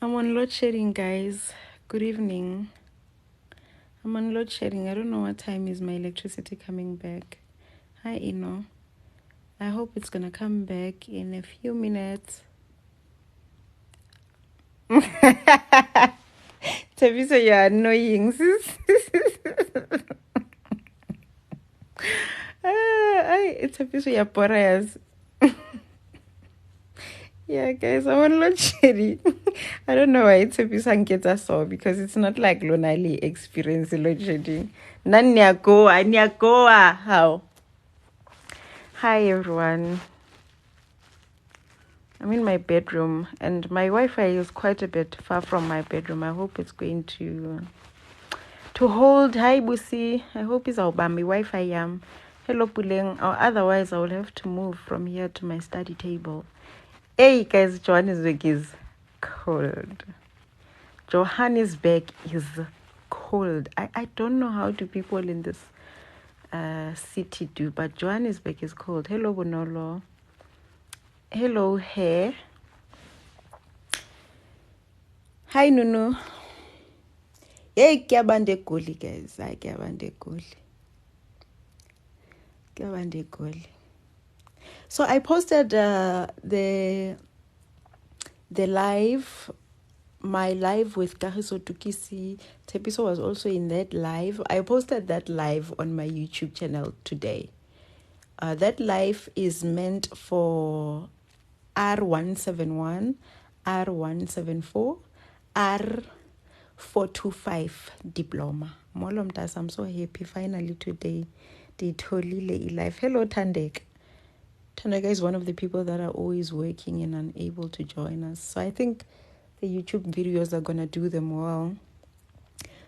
I'm on load shedding, guys. Good evening. I'm on load shedding. I don't know what time is my electricity coming back. Hi, Ino. I hope it's gonna come back in a few minutes. Tabiso, you're annoying, sis. Tabiso, you're porous. Yeah, guys, I'm on load shedding. I don't know why Tabiso gets us all because it's not like Lonali experience load shedding. Nyanyagoa. How? Hi, everyone. I'm in my bedroom and my Wi-Fi is quite a bit far from my bedroom. I hope it's going to hold. Hi, Busi. I hope it's our Bambi Wi-Fi yam. Hello, Puleng. Or otherwise, I will have to move from here to my study table. Hey, guys, Johannesburg is cold. Johannesburg is cold. I don't know how do people in this city do, but Johannesburg is cold. Hello, Bonolo. Hello, Hair. Hi, Nunu. Hey, kyabande goli, guys. Hi, kyabande goli. Kyabande goli. So I posted the live, my live with Kagiso Tukisi. Tepiso was also in that live. I posted that live on my YouTube channel today. That live is meant for R171, R174, R425 diploma. Molomtas, I'm so happy finally today. Ditholile life. Hello, Tandek. Tandeka is one of the people that are always working and unable to join us. So I think the YouTube videos are gonna do them well.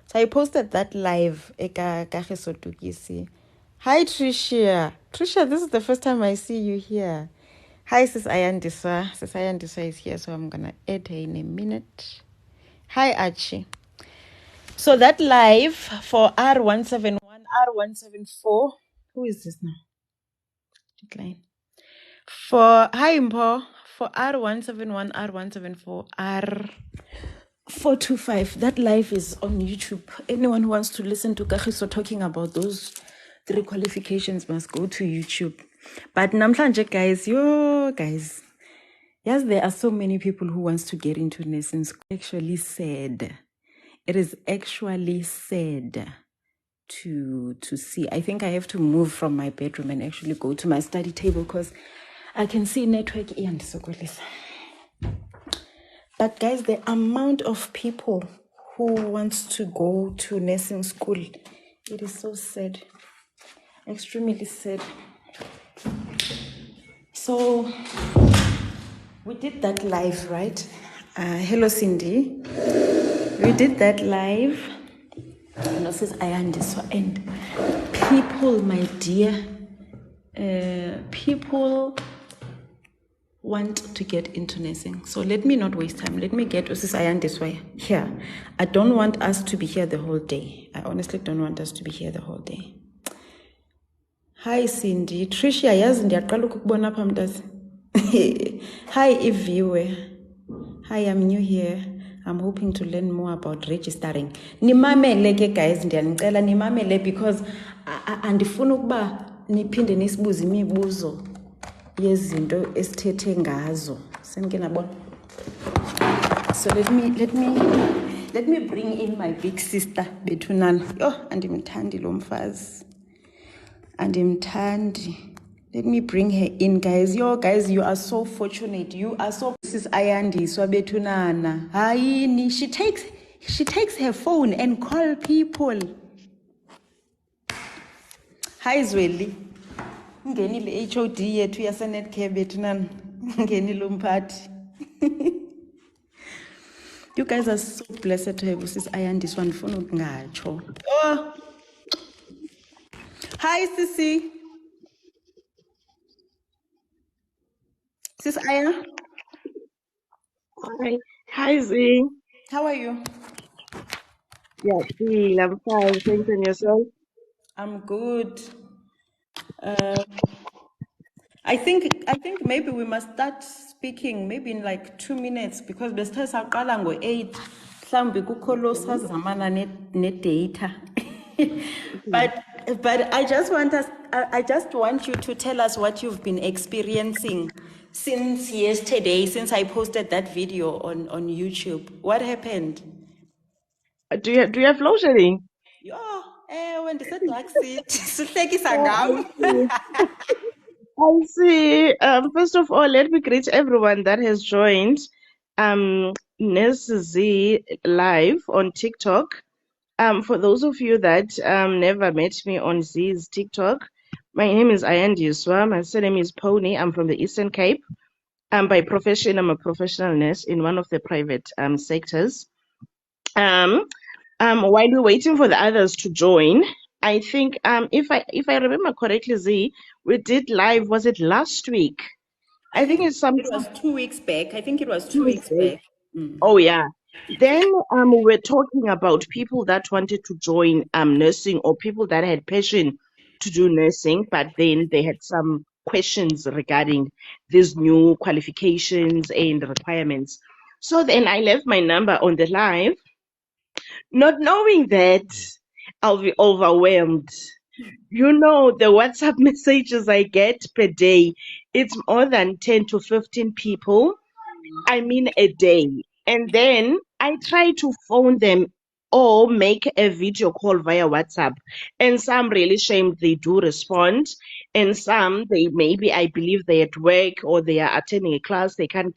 So I posted that live. Hi Tricia. Tricia, this is the first time I see you here. Hi Sis Ayandisa. Sis Ayandisa is here, so I'm gonna add her in a minute. Hi Archie. So that live for R171, R174. Who is this now? Decline. For hi Mpo, for R171, R174, R425. That live is on YouTube. Anyone who wants to listen to Kagiso talking about those 3 qualifications must go to YouTube. But namhlanje, guys, yes, there are so many people who wants to get into nursing school. Actually said. It is actually said to see. I think I have to move from my bedroom and actually go to my study table because I can see network and sokolisa. But guys, the amount of people who wants to go to nursing school, it is so sad, extremely sad. So we did that live, right? Hello, Cindy. We did that live. And this is Ayandiswa. And people, my dear, people want to get into nursing. So let me not waste time. Let me get Usis Ayandiswa here. I don't want us to be here the whole day. I honestly don't want us to be here the whole day. Hi, Cindy. Tricia, yazi ndiyaqala ukukubona apha mntase. Hi, Iviwe. Hi, I'm new here. I'm hoping to learn more about registering. Nimamele ke guys, ndiyanicela nimamele because andifuna ukuba niphinde nisibuze imibuzo yezinto esithethe ngazo. Senike nabona. So let me bring in my big sister bethunana. Yo, andimthandi lo mfazi. Andimthandi. Let me bring her in, guys. Yo, guys, you are so fortunate. You are so. This is Ayandiswa bethunana. Hayini. She takes her phone and call people. Hi Zweli. Ngenile HOD yethu yaseNetcare bethunana. Ngenile umphathi. You guys are so blessed to have Sis Ayandiswa ndifuna ukungatsho. Oh. Hi Sisi. Sis Aya. Hi Z. How are you? Yeah, cool. I'm fine. Thanks, and yourself? I'm good. I think maybe we must start speaking maybe in like 2 minutes because besithe saqala ngo-8 mhlawumbi kukho lo sazamana ne-data. Okay. but I just want you to tell us what you've been experiencing since yesterday, since I posted that video on YouTube. What happened? Do you have load shedding? Yho, when ndisedark city sihlekisa I ngam. see. I see. First of all, let me greet everyone that has joined Ness Z live on TikTok. For those of you that never met me on Z's TikTok, my name is Ayandi Yuswa. My surname is Pony. I'm from the Eastern Cape. By profession, I'm a professional nurse in one of the private sectors. While we're waiting for the others to join, I think if I remember correctly, Z, we did live. Was it last week? I I think think it's some it was 2 weeks back. I think it was 2 weeks 2 weeks back. back. Oh yeah. Then we were talking about people that wanted to join nursing or people that had passion to do nursing, but then they had some questions regarding these new qualifications and requirements. So then I left my number on the live, not knowing that I'll be overwhelmed. You know, the WhatsApp messages I get per day, it's more than 10 to 15 people. I mean, a day. And then I try to phone them or make a video call via WhatsApp. And some really shame they do respond. And some they maybe I believe they're at work or they are attending a class, they can't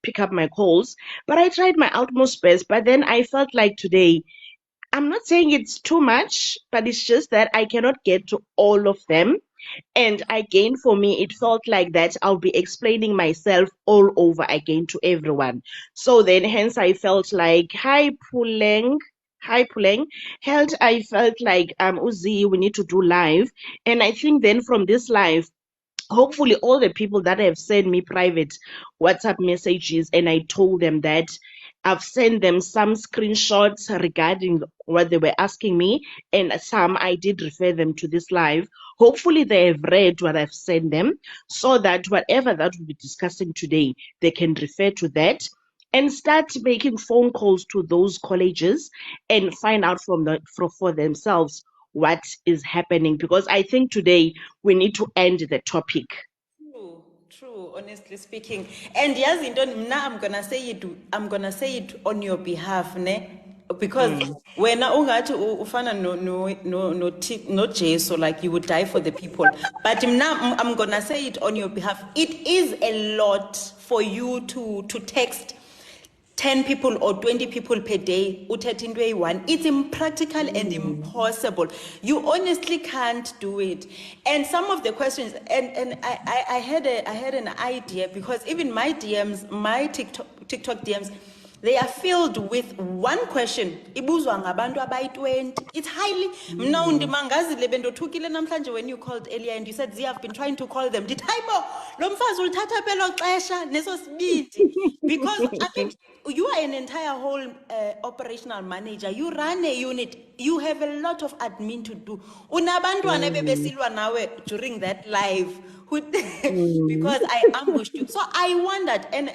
pick up my calls. But I tried my utmost best. But then I felt like today I'm not saying it's too much, but it's just that I cannot get to all of them. And again, for me, it felt like that I'll be explaining myself all over again to everyone. So then, hence, I felt like, hi Puleng, held, I felt like, Uzi, we need to do live. And I think then from this live, hopefully all the people that have sent me private WhatsApp messages and I told them that I've sent them some screenshots regarding what they were asking me, and some I did refer them to this live. Hopefully they have read what I've sent them so that whatever that we'll be discussing today, they can refer to that and start making phone calls to those colleges and find out for themselves what is happening, because I think today we need to end the topic. True, honestly speaking. And yes, now I'm gonna say it on your behalf, ne? Because Mm. when ungathi ufana no Jesu, like you would die for the people. But now I'm gonna say it on your behalf. It is a lot for you to text 10 people or 20 people per day, it's impractical and Mm. impossible. You honestly can't do it. And some of the questions, and I had an idea, because even my DMs, my TikTok DMs, they are filled with one question. Ibuzwa ngabantu abayi-20. It's highly. Mna Mm. undimangazile bendothukile namhlanje when you called earlier and you said, "Zia, I've been trying to call them." Did I bo? Lo mfazi ulithatha pelo xesha neso sibindi. Because I mean, you are an entire whole operational manager. You run a unit. You have a lot of admin to do. Unabantwana Mm. bebesilwa nawe during that live. Mm. Because I ambushed you. So I wondered, and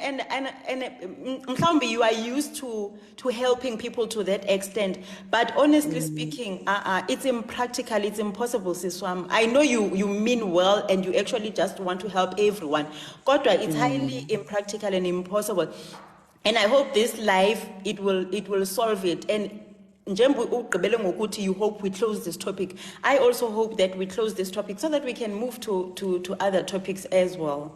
mhlawumbi you are used to helping people to that extent. But honestly Mm. speaking, it's impractical, it's impossible, Siswam. I know you mean well and you actually just want to help everyone. Kodwa, it's highly Mm. impractical and impossible. And I hope this life it will solve it. And njengoba ugqibele ngokuthi you hope we close this topic, I also hope that we close this topic so that we can move to other topics as well.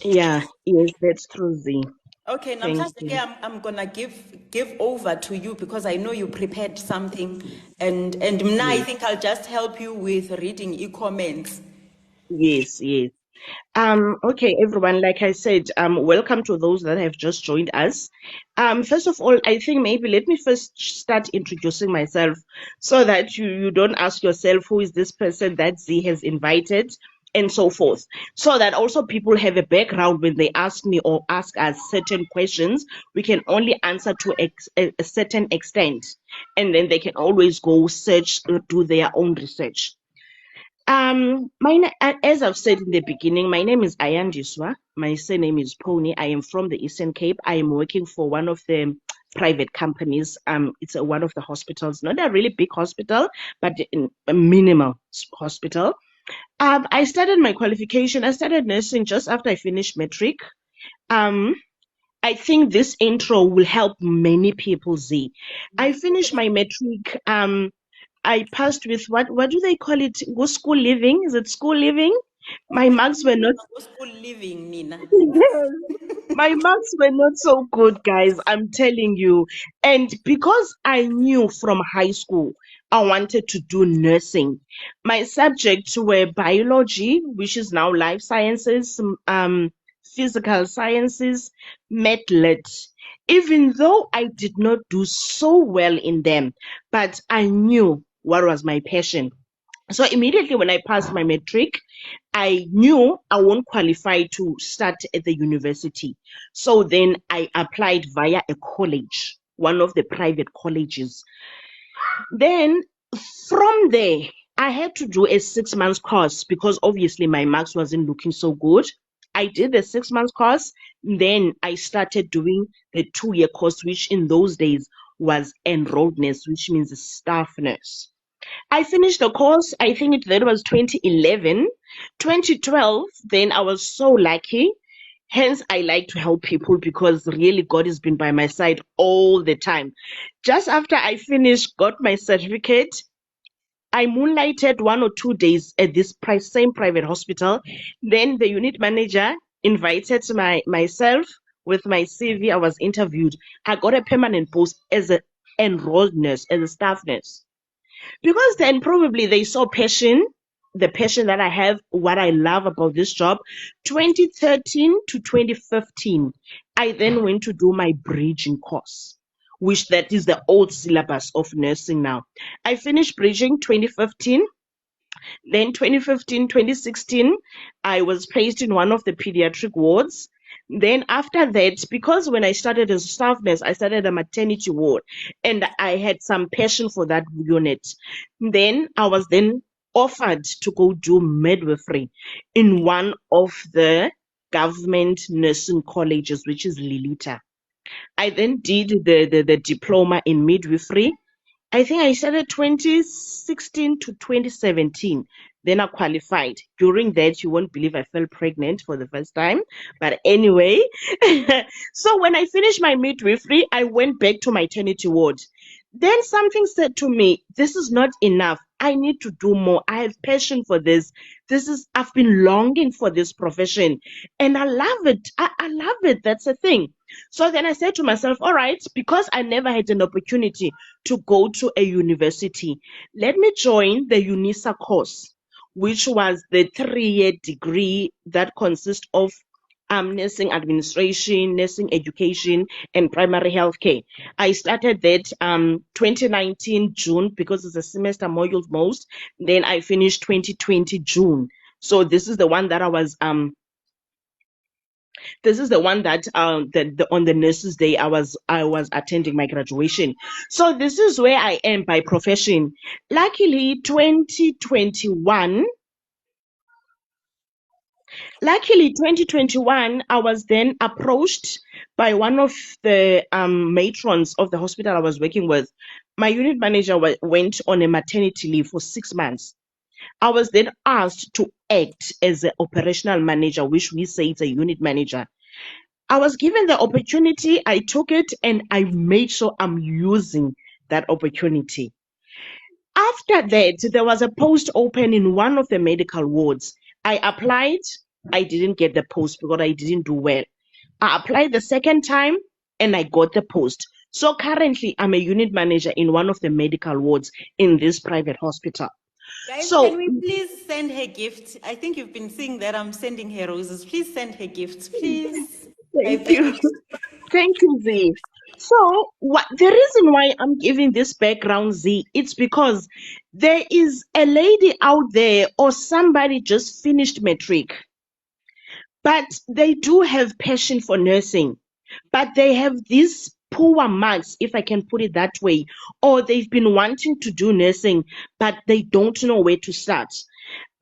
Yeah, yes, that's true, Z. Okay, Thank namhlanje ke you. I'm gonna give over to you because I know you prepared something, and mna I Yes, think I'll just help you with reading e-comments. yes, yes. Okay, everyone, like I said, welcome to those that have just joined us. First of all, I think maybe let me first start introducing myself so that you don't ask yourself who is this person that Z has invited and so forth. So that also people have a background when they ask me or ask us certain questions, we can only answer to a certain extent. And then they can always go search, do their own research. As I've said in the beginning, my name is Ayandiswa. My surname is Pony. I am from the Eastern Cape. I am working for one of the private companies. It's one of the hospitals, not a really big hospital, but a minimal hospital. I started my qualification. I started nursing just after I finished matric. Um, I think this intro will help many people, Z. I finished my matric. I passed with what do they call it? School living? Is it school living? My marks were not School living, Nina. yes. My marks were not so good, guys. I'm telling you. And because I knew from high school I wanted to do nursing, my subjects were biology, which is now life sciences, physical sciences, math lit. Even though I did not do so well in them, but I knew what was my passion. So immediately when I passed my matric, I knew I won't qualify to start at the university. So then I applied via a college, one of the private colleges. Then from there, I had to do a 6 months course because obviously my marks wasn't looking so good. I did the 6 months course. Then I started doing the 2 year course, which in those days was enrolled nurse, which means a staff nurse. I finished the course, I think that was 2011. 2012, then I was so lucky. Hence, I like to help people because really God has been by my side all the time. Just after I finished, got my certificate, I moonlighted 1 or 2 days at this same private hospital. Then the unit manager invited myself with my CV. I was interviewed. I got a permanent post as an enrolled nurse, as a staff nurse. Because then probably they saw passion, the passion that I have, what I love about this job. 2013 to 2015, I then went to do my bridging course, which that is the old syllabus of nursing now. I finished bridging 2015. Then 2015, 2016, I was placed in one of the pediatric wards. Then after that, because when I started as a staff nurse, I started a maternity ward and I had some passion for that unit. Then I was then offered to go do midwifery in one of the government nursing colleges, which is Lilita. I then did the diploma in midwifery. I think I started 2016 to 2017. Then I qualified. During that, you won't believe I fell pregnant for the first time. But anyway, so when I finished my midwifery, I went back to maternity ward. Then something said to me, this is not enough. I need to do more. I have passion for this. I've been longing for this profession and I love it. I love it. That's the thing. So then I said to myself, all right, because I never had an opportunity to go to a university, let me join the UNISA course, which was the 3 year degree that consists of nursing administration, nursing education, and primary health care. I started that 2019 June because it's a semester module most. Then I finished 2020 June. So this is the one that I was this is the one that on the nurses day I was attending my graduation. So this is where I am by profession. Luckily 2021 Luckily, 2021, I was then approached by one of the matrons of the hospital I was working with. My unit manager went on a maternity leave for 6 months. I was then asked to act as an operational manager, which we say is a unit manager. I was given the opportunity, I took it, and I made sure I'm using that opportunity. After that, there was a post open in one of the medical wards. I applied. I didn't get the post because I didn't do well. I applied the second time and I got the post. So currently, I'm a unit manager in one of the medical wards in this private hospital. Guys, So can we please send her gifts? I think you've been seeing that I'm sending her roses. Please send her gifts, please. I thank beg. you. Thank you, Z. So, what the reason why I'm giving this background, Z, it's because there is a lady out there or somebody just finished matric, but they do have passion for nursing, but they have these poor marks, if I can put it that way, or they've been wanting to do nursing, but they don't know where to start.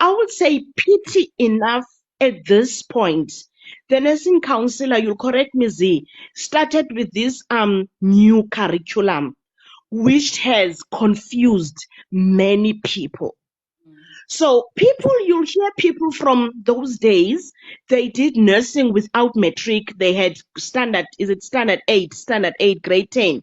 I would say pity enough at this point. The nursing counselor, you'll correct me, Z, started with this new curriculum, which has confused many people. So you'll hear people from those days, they did nursing without matric. They had standard 8, grade 10.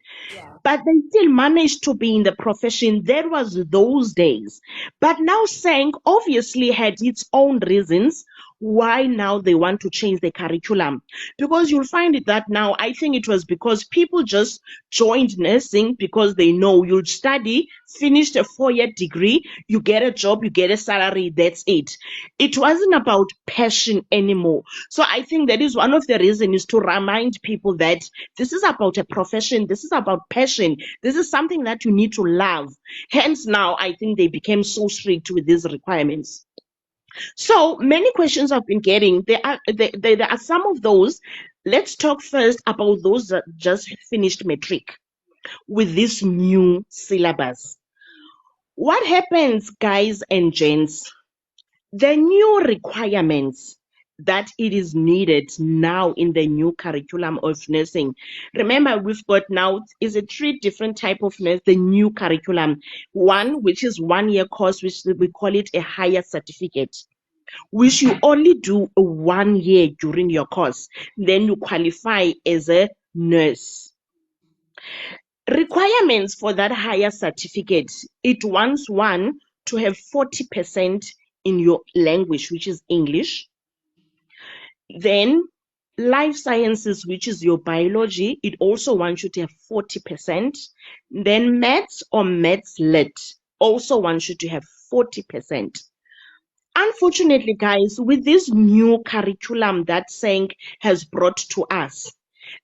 But they still managed to be in the profession. That was those days. But now SANG obviously had its own reasons why now they want to change the curriculum. Because you'll find it that now, I think it was because people just joined nursing because they know you'll study, finished a 4-year degree, you get a job, you get a salary, that's it. It wasn't about passion anymore. So I think that is one of the reasons, is to remind people that this is about a profession, this is about passion, this is something that you need to love. Hence now I think they became so strict with these requirements. So many questions I've been getting. There are some of those. Let's talk first about those that just finished matric with this new syllabus. What happens, guys and gents? The new requirements that it is needed now in the new curriculum of nursing. Remember, we've got now, is it 3 different type of nurse, the new curriculum. One, which is 1-year course, which we call it a higher certificate, which you only do 1 year during your course. Then you qualify as a nurse. Requirements for that higher certificate, it wants one to have 40% in your language, which is English. Then life sciences, which is your biology, it also wants you to have 40%. Then maths or maths lit also wants you to have 40%. Unfortunately, guys, with this new curriculum that SANG has brought to us,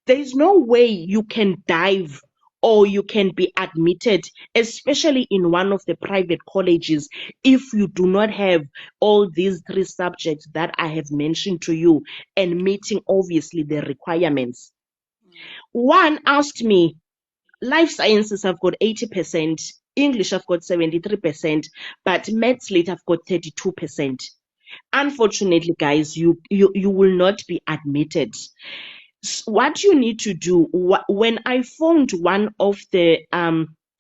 there is no way you can dive or you can be admitted, especially in one of the private colleges, if you do not have all these 3 subjects that I have mentioned to you and meeting obviously the requirements. One asked me, life sciences I've got 80%, English I've got 73%, but maths lit I've got 32%. Unfortunately, guys, you will not be admitted. What you need to do, when I phoned one of the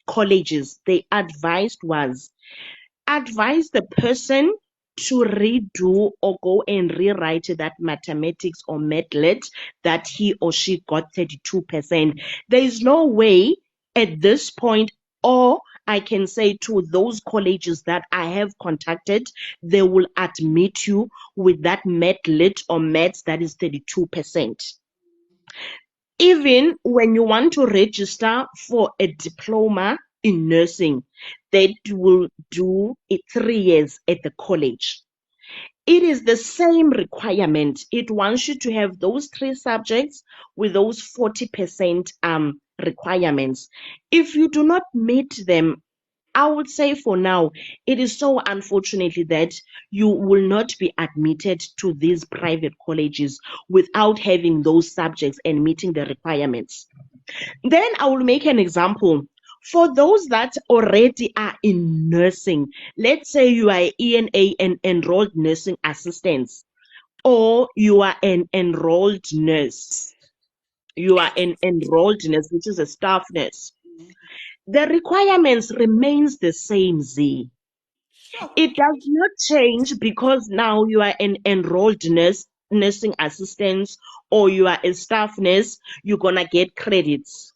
colleges, they advised the person to redo or go and rewrite that mathematics or mathlet that he or she got 32%. There is no way at this point, or I can say to those colleges that I have contacted, they will admit you with that mathlet or maths that is 32%. Even when you want to register for a diploma in nursing, they will do it 3 years at the college. It is the same requirement. It wants you to have those 3 subjects with those 40% requirements. If you do not meet them, I would say for now, it is so unfortunately that you will not be admitted to these private colleges without having those subjects and meeting the requirements. Then I will make an example. For those that already are in nursing, let's say you are ENA and enrolled nursing assistants, or you are an enrolled nurse. You are an enrolled nurse, which is a staff nurse. The requirements remains the same, Z. It does not change because now you are an enrolled nurse, nursing assistant, or you are a staff nurse, you're going to get credits.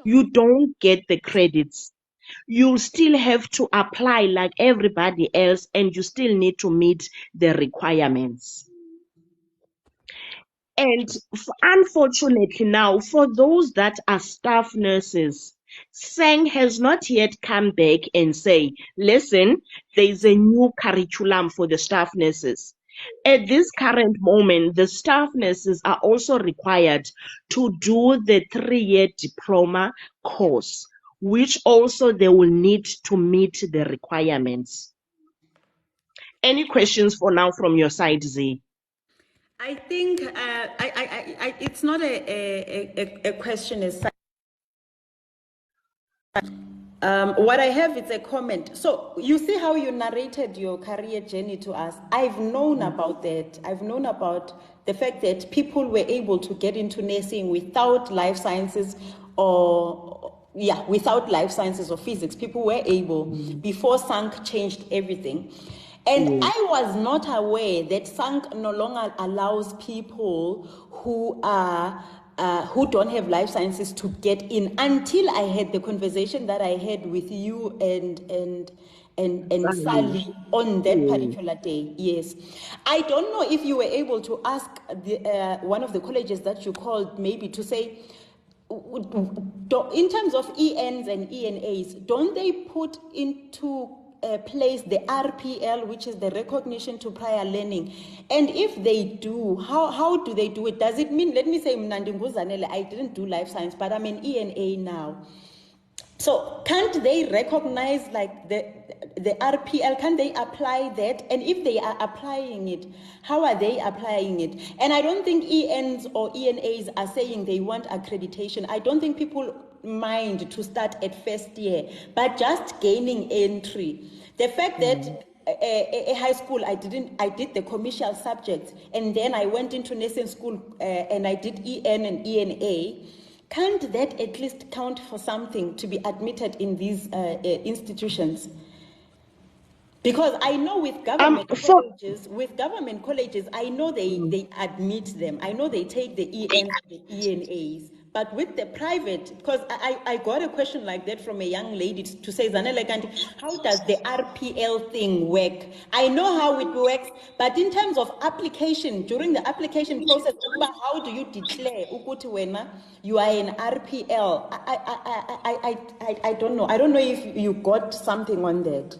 You don't get the credits. You still have to apply like everybody else, and you still need to meet the requirements. And unfortunately now, for those that are staff nurses, SANG has not yet come back and say, listen, there's a new curriculum for the staff nurses. At this current moment, the staff nurses are also required to do the 3-year diploma course, which also they will need to meet the requirements. Any questions for now from your side, Z? I think it's not a question as such. What I have is a comment. So you see how you narrated your career journey to us. I've known about that. I've known about the fact that people were able to get into nursing without life sciences without life sciences or physics. People were able before SANC changed everything. And I was not aware that SANC no longer allows people who don't have life sciences to get in until I had the conversation that I had with you and Sally on that particular day. Yes, I don't know if you were able to ask one of the colleges that you called maybe to say, in terms of ENs and ENAs, don't they put into place the RPL, which is the recognition to prior learning? And if they do, how do they do it? Does it mean, let me say, I didn't do life science, but I'm an ENA now. So can't they recognize like the RPL? Can they apply that? And if they are applying it, how are they applying it? And I don't think ENs or ENAs are saying they want accreditation. I don't think people mind to start at first year, but just gaining entry. The fact that a high school, I did the commercial subjects, and then I went into nursing school and I did EN and ENA. Can't that at least count for something to be admitted in these institutions? Because I know with government colleges, I know they admit them. I know they take the ENs and the ENAs. But with the private, because I got a question like that from a young lady to say, Zanele Kanti, how does the RPL thing work? I know how it works, but in terms of application, during the application process, how do you declare ukuthi wena you are an RPL? I don't know. I don't know if you got something on that.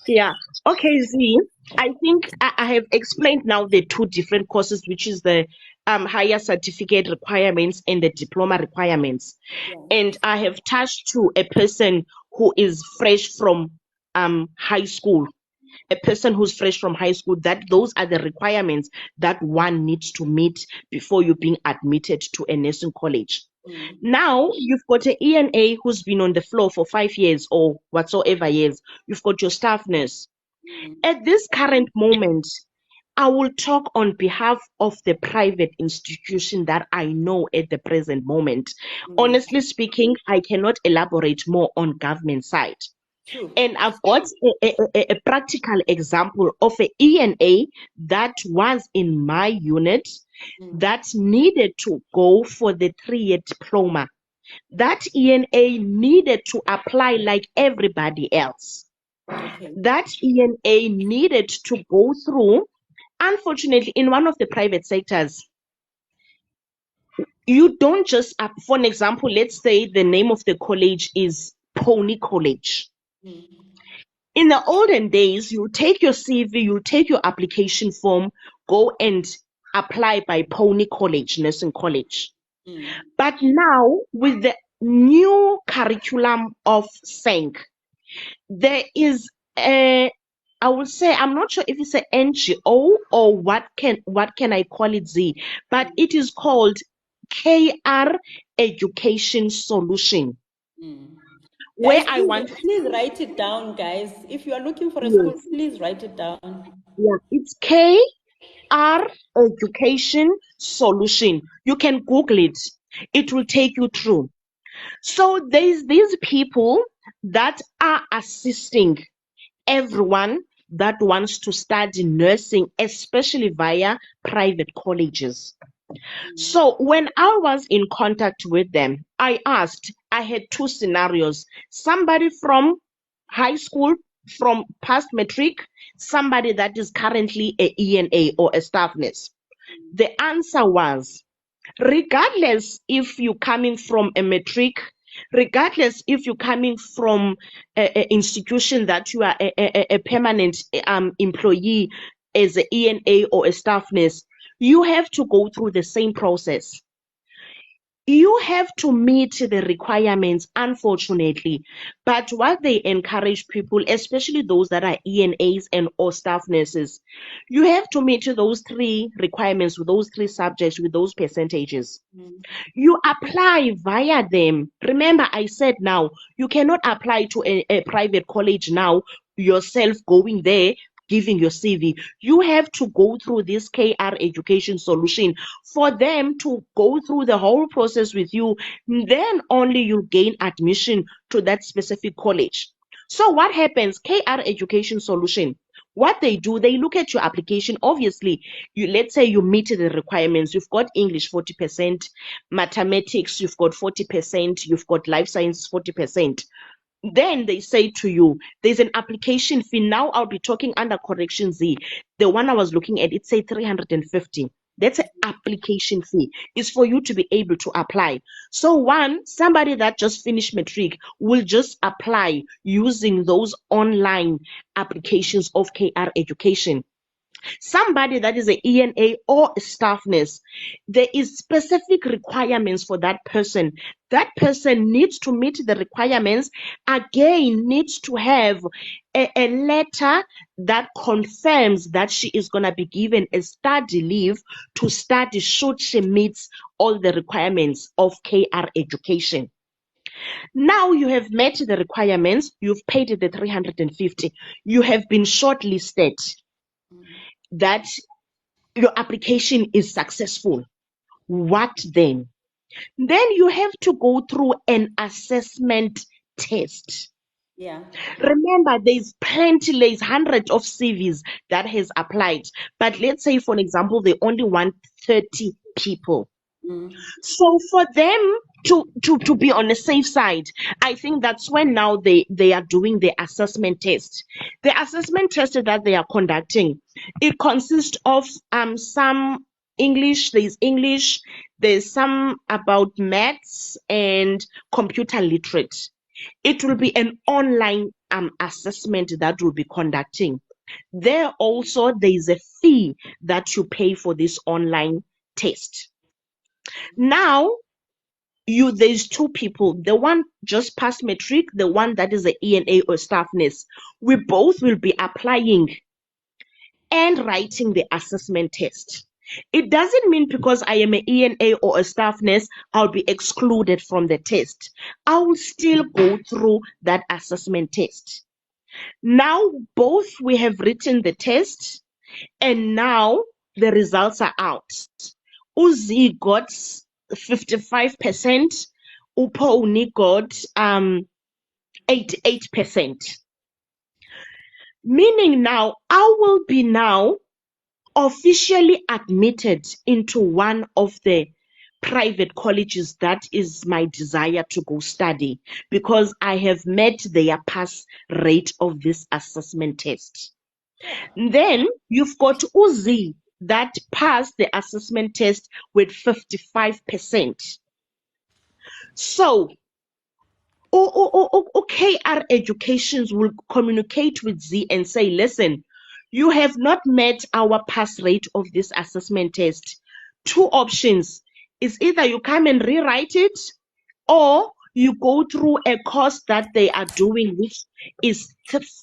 Yeah. Okay, Z. I think I have explained now the two different courses, which is the higher certificate requirements and the diploma requirements. Yeah. And I have touched to a person who is fresh from high school. A person who's fresh from high school, that those are the requirements that one needs to meet before you being admitted to a nursing college. Now you've got an ENA who's been on the floor for 5 years or whatsoever years. You've got your staff nurse. At this current moment, I will talk on behalf of the private institution that I know at the present moment. Honestly speaking, I cannot elaborate more on government side. True. And I've got a practical example of an ENA that was in my unit that needed to go for the 3-year diploma. That ENA needed to apply like everybody else. Okay. That ENA needed to go through. Unfortunately, in one of the private sectors, you don't just, for an example, let's say the name of the college is Pony College. In the olden days, you take your CV, you take your application form, go and apply by Pony College, Nursing College. But now, with the new curriculum of SANC, there is a, I would say, I'm not sure if it's an NGO or what can I call it, Z, but it is called KR Education Solution. Where Guys, I want please write it down, guys. If you are looking for a school, please write it down. Yeah, it's KR Education Solution. You can Google it. It will take you through. So there's these people that are assisting everyone that wants to study nursing, especially via private colleges. So when I was in contact with them, I had two scenarios. Somebody from high school, from past matric, somebody that is currently a ENA or a staff nurse. The answer was, regardless if you're coming from a matric, regardless if you're coming from an institution that you are a permanent employee as an ENA or a staff nurse, you have to go through the same process. You have to meet the requirements, unfortunately. But what they encourage people, especially those that are ENAs and or staff nurses, you have to meet those 3 requirements with those 3 subjects with those percentages. You apply via them. Remember, I said now, you cannot apply to a private college now, yourself going there, giving your CV. You have to go through this KR education solution for them to go through the whole process with you. Then only you gain admission to that specific college. So what happens? KR education solution. What they do, they look at your application. Obviously, let's say you meet the requirements. You've got English 40%, mathematics, you've got 40%, you've got life science 40%. Then they say to you, there's an application fee. Now I'll be talking under correction Z. The one I was looking at, it said 350. That's an application fee. It's for you to be able to apply. So somebody that just finished matric will just apply using those online applications of KR education. Somebody that is an ENA or a staff nurse, there is specific requirements for that person. That person needs to meet the requirements. Again, needs to have a letter that confirms that she is going to be given a study leave to study should she meets all the requirements of KR education. Now you have met the requirements, you've paid the 350, you have been shortlisted. That your application is successful. What then? Then you have to go through an assessment test. Yeah. Remember, there's hundreds of CVs that has applied. But let's say, for example, they only want 30 people. So for them to be on the safe side, I think that's when now they are doing the assessment test. The assessment test that they are conducting, it consists of some English, there's some about maths and computer literate. It will be an online assessment that will be conducting. There also is a fee that you pay for this online test. Now, there's 2 people. The one just passed matric, the one that is an ENA or staff nurse. We both will be applying and writing the assessment test. It doesn't mean because I am an ENA or a staff nurse, I'll be excluded from the test. I will still go through that assessment test. Now, both we have written the test, and now the results are out. Uzi got 55%, Upo only got 88%. Meaning now, I will be now officially admitted into one of the private colleges that is my desire to go study, because I have met their pass rate of this assessment test. Then you've got Uzi that passed the assessment test with 55%. So OKR Educations will communicate with Z and say, listen, you have not met our pass rate of this assessment test. 2 options is either you come and rewrite it, or you go through a course that they are doing, which is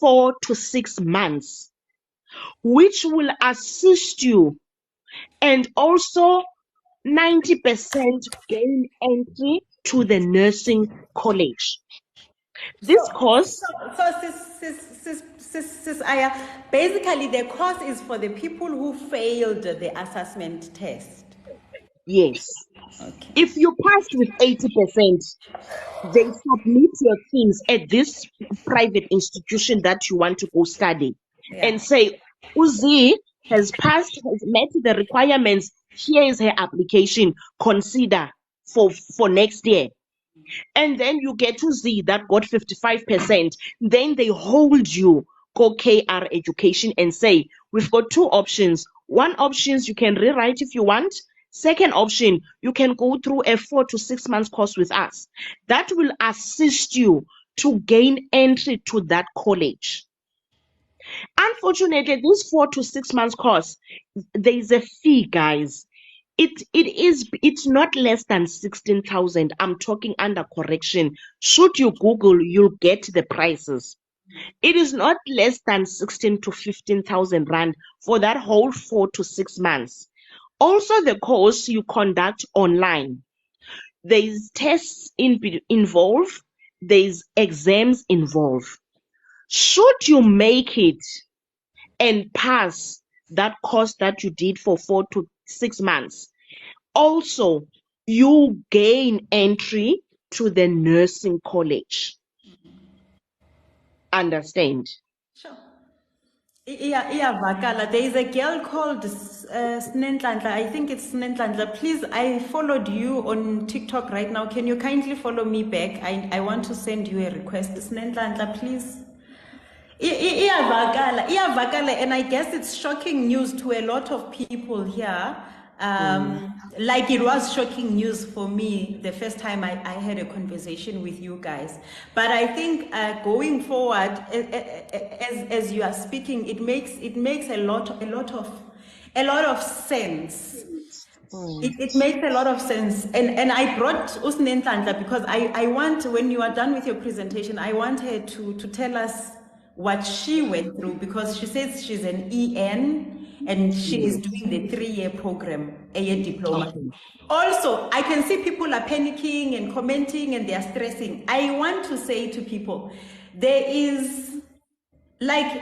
4 to 6 months, which will assist you, and also 90% gain entry to the nursing college. This course, Sis Aya, basically the course is for the people who failed the assessment test. yes. Okay. If you passed with 80%, they submit your things at this private institution that you want to go study, and say, Uzi has passed, has met the requirements. Here is her application. Consider for next year. And then you get to Z that got 55%. Then they hold you, go KR education, and say, we've got 2 options. One option, you can rewrite if you want. Second option, you can go through a 4 to 6 months course with us. That will assist you to gain entry to that college. Unfortunately, this 4 to 6 months course, there is a fee, guys. It's not less than 16,000. I'm talking under correction. Should you Google, you'll get the prices. It is not less than 16 to 15,000 rand for that whole 4 to 6 months. Also, the course you conduct online. There's tests involved. There's exams involved. Should you make it and pass that course that you did for 4 to 6 months, also you gain entry to the nursing college. Understand? Sure. Vakala. There is a girl called Snentlandla. I think it's Snentlandla. Please, I followed you on TikTok right now. Can you kindly follow me back? I want to send you a request. Snentlandla, please. Vakala. And I guess it's shocking news to a lot of people here. Like it was shocking news for me the first time I had a conversation with you guys. But I think going forward, as you are speaking, it makes a lot of sense. It makes a lot of sense. And I brought Usnentlandla because I want, when you are done with your presentation, I want her to tell us what she went through, because she says she's an EN and she is doing the 3-year program, a year diploma. Okay. Also, I can see people are panicking and commenting and they are stressing. I want to say to people, there is like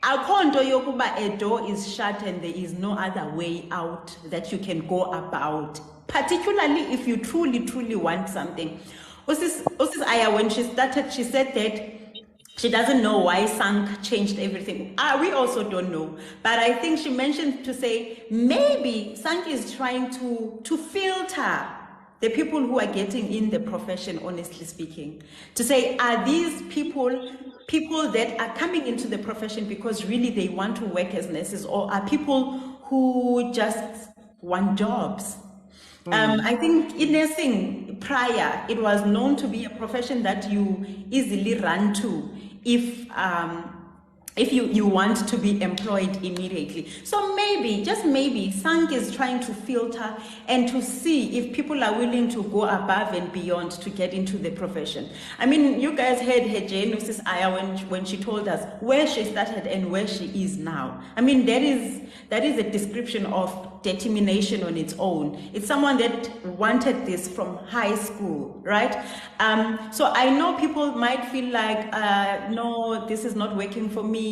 a door is shut and there is no other way out that you can go about, particularly if you truly want something. Usis Aya, when she started, she said that she doesn't know why Sank changed everything. We also don't know. But I think she mentioned to say maybe Sank is trying to filter the people who are getting in the profession, honestly speaking. To say, are these people that are coming into the profession because really they want to work as nurses, or are people who just want jobs? I think in nursing prior, it was known to be a profession that you easily run to if you want to be employed immediately. So maybe, just maybe, Sank is trying to filter and to see if people are willing to go above and beyond to get into the profession. I mean, you guys heard her Mrs. Aya when she told us where she started and where she is now. I mean, that is a description of determination on its own. It's someone that wanted this from high school, right? So I know people might feel like, no, this is not working for me.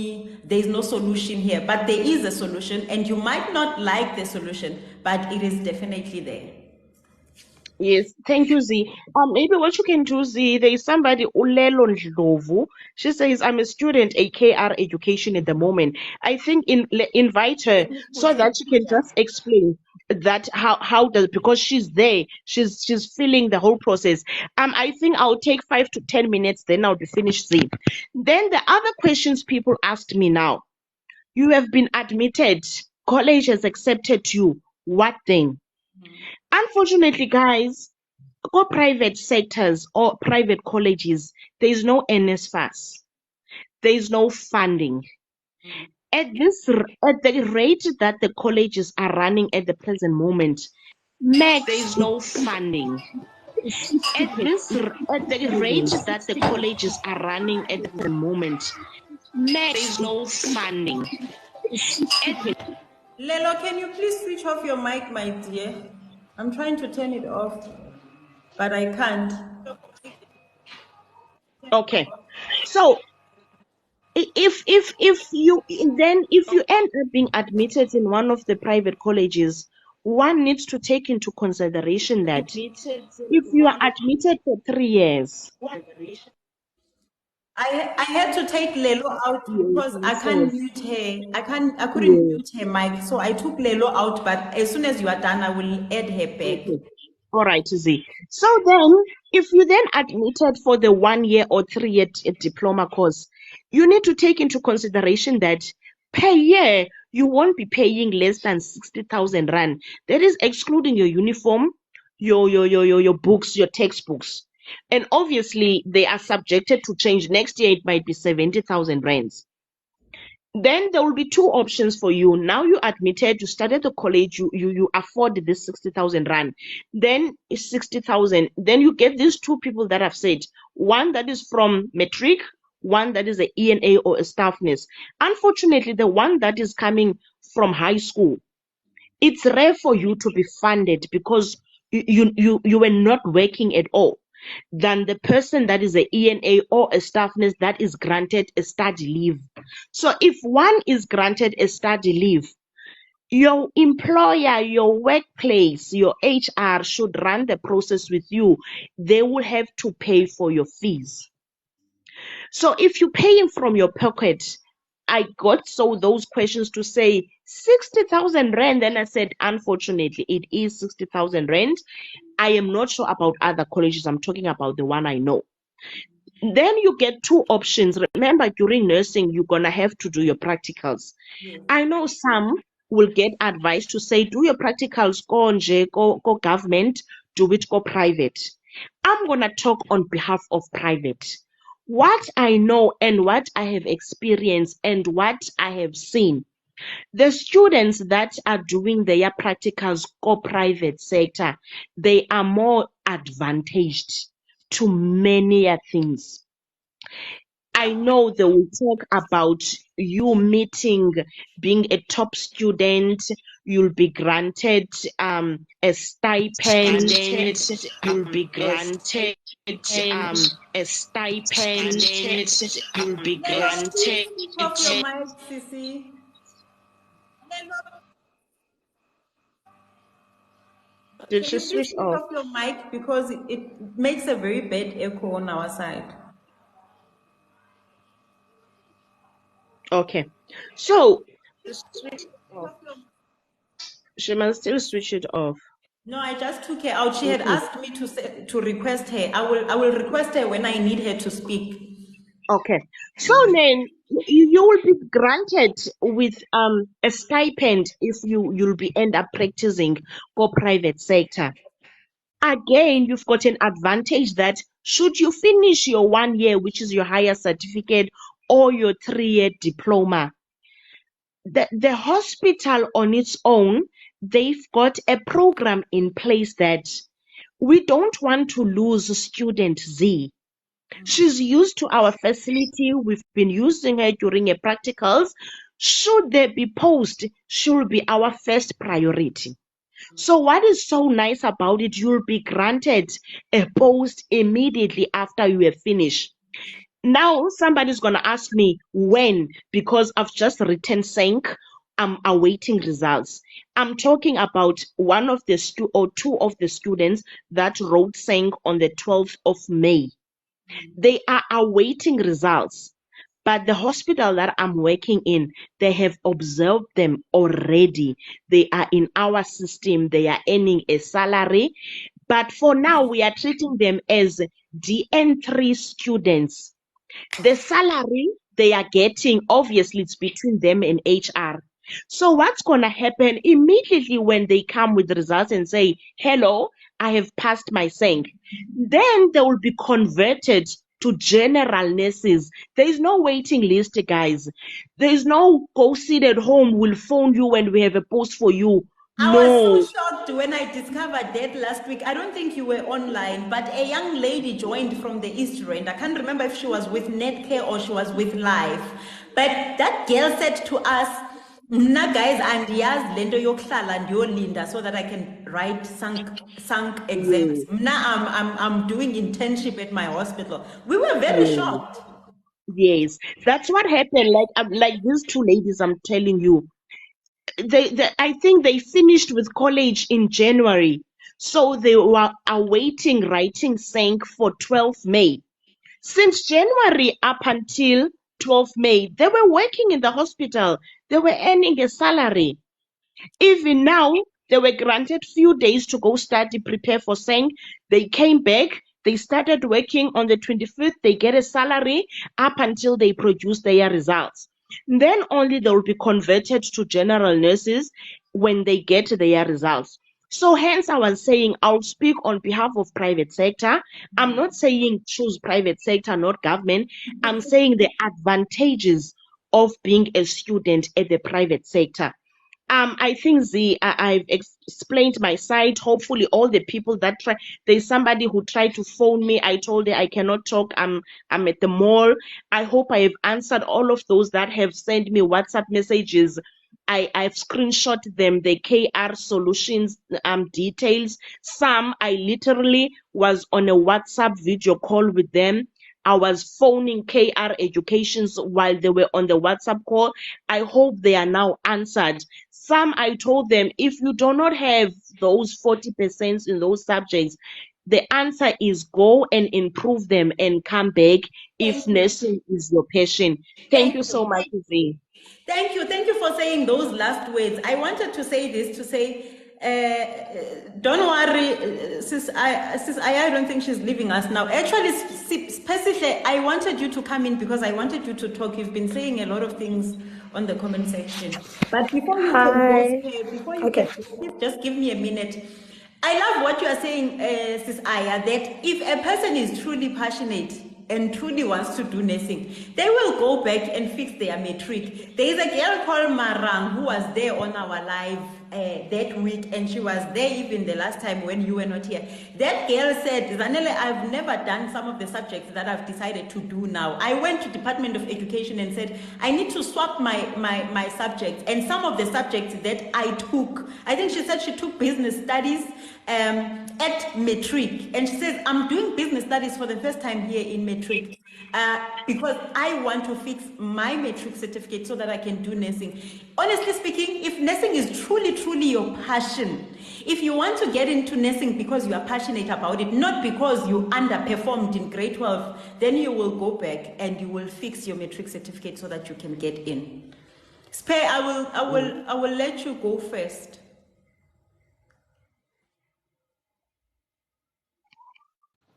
There's no solution here, but there is a solution, and you might not like the solution, but it is definitely there. Yes, thank you, Z. Maybe what you can do, Z, there is somebody, Ulelo Ndlovu. She says, I'm a student, AKR education at the moment. I think invite her so that she can just explain that how does, because she's there, she's feeling the whole process. I think I'll take 5 to 10 minutes, then I'll be finished, Z. Then the other questions people asked me now. You have been admitted, college has accepted you. What then? Unfortunately, guys, go private sectors or private colleges, there is no NSFAS. There is no funding. At the rate that the colleges are running at the present moment, max, there is no funding. At the rate that the colleges are running at the moment, max, there is no funding. Lelo, can you please switch off your mic, my dear? I'm trying to turn it off, but I can't. Okay, so if you end up being admitted in one of the private colleges, one needs to take into consideration that if you are admitted for 3 years, I had to take Lelo out because I can't mute her. I couldn't mute her mic, so I took Lelo out. But as soon as you are done, I will add her back. Okay. All right, Z. So then, if you then admitted for the 1 year or 3 year diploma course, you need to take into consideration that per year you won't be paying less than 60,000 rand. That is excluding your uniform, your books, your textbooks, and obviously they are subjected to change. Next year it might be 70,000 rands. Then there will be two options for you. Now you admitted, you started the college, you afford this 60,000 rand. Then it's 60,000. Then you get these two people that I've said, one that is from matric, one that is a ENA or a staff nurse. Unfortunately, the one that is coming from high school, it's rare for you to be funded because you were not working at all than the person that is a ENA or a staff nurse that is granted a study leave. So if one is granted a study leave, your employer, your workplace, your HR should run the process with you. They will have to pay for your fees. So if you pay from your pocket, I got those questions to say 60,000 rand. Then I said, unfortunately, it is 60,000 rand. I am not sure about other colleges. I'm talking about the one I know. Then you get two options. Remember, during nursing, you're going to have to do your practicals. Yes. I know some will get advice to say, do your practicals, go government, do it, go private. I'm going to talk on behalf of private. What I know and what I have experienced and what I have seen, the students that are doing their practicals go private sector, they are more advantaged to many things. I know they will talk about you meeting, being a top student, you'll be granted a stipend, you'll be granted a stipend, you'll be granted. Switch off your mic, Sissy. Did Can she you please switch switch off? off your mic because it makes a very bad echo on our side. Okay. So she must still switch it off. No, I just took her out. She had Mhm. asked me to request her. I will request her when I need her to speak. Okay. So then you will be granted with a stipend if you'll be end up practicing for private sector. Again, you've got an advantage that should you finish your 1 year, which is your higher certificate, or your 3-year diploma, the hospital on its own, they've got a program in place that we don't want to lose student Z. She's used to our facility. We've been using her during her practicals. Should there be post, she'll be our first priority. So what is so nice about it, you'll be granted a post immediately after you have finished. Now somebody's going to ask me when, because I've just written sync. I'm awaiting results. I'm talking about one of the two of the students that wrote sync on the 12th of May. They are awaiting results. But the hospital that I'm working in, they have observed them already. They are in our system. They are earning a salary. But for now, we are treating them as DN3 students. The salary they are getting, obviously, it's between them and HR. So what's going to happen immediately when they come with the results and say, hello, I have passed my SENG, then they will be converted to general nurses. There is no waiting list, guys. There is no go sit at home, we'll phone you when we have a post for you. I was No. so shocked when I discovered that last week. I don't think you were online, but a young lady joined from the East Rand. I can't remember if she was with Netcare or she was with Life. But that girl said to us, Mna guys, andiyazi lento yokuhlala ndiyolinda so that I can write sunk exams. Mna, I'm doing internship at my hospital. We were very Yes. shocked. Yes. That's what happened. Like these two ladies, I'm telling you. I think they finished with college in January. So they were awaiting writing sync for 12th May. Since January up until 12th May, they were working in the hospital. They were earning a salary. Even now, they were granted few days to go study, prepare for SENG. They came back. They started working on the 25th. They get a salary up until they produce their results. Then only they will be converted to general nurses when they get their results. So hence I was saying I'll speak on behalf of private sector. I'm not saying choose private sector, not government. I'm saying the advantages of being a student at the private sector. I think I've explained my side. Hopefully, all the people that try. There's somebody who tried to phone me. I told her I cannot talk. I'm at the mall. I hope I have answered all of those that have sent me WhatsApp messages. I've screenshot them, the KR solutions details. Some I literally was on a WhatsApp video call with them. I was phoning KR Educations while they were on the WhatsApp call. I hope they are now answered. Some I told them, if you do not have those 40% in those subjects, the answer is go and improve them and come back if nursing is your passion. Thank you so much, Z. Thank you. Thank you for saying those last words. I wanted to say this to say, don't worry, sis. I don't think she's leaving us now. Actually, specifically, I wanted you to come in because I wanted you to talk. You've been saying a lot of things on the comment section. But before you can go, before you can, please just give me a minute. I love what you are saying, Sis Aya, that if a person is truly passionate and truly wants to do nursing, they will go back and fix their matric. There is a girl called Marang who was there on our live that week, and she was there even the last time when you were not here. That girl said, Zanele, I've never done some of the subjects that I've decided to do now. I went to Department of Education and said, I need to swap my subjects. And some of the subjects that I took, I think she said she took business studies at matric, and she says, I'm doing business studies for the first time here in matric because I want to fix my matric certificate so that I can do nursing. Honestly speaking, if nursing is truly your passion, if you want to get into nursing because you are passionate about it, not because you underperformed in grade 12, then you will go back and you will fix your matric certificate so that you can get in. Spare, I will let you go first.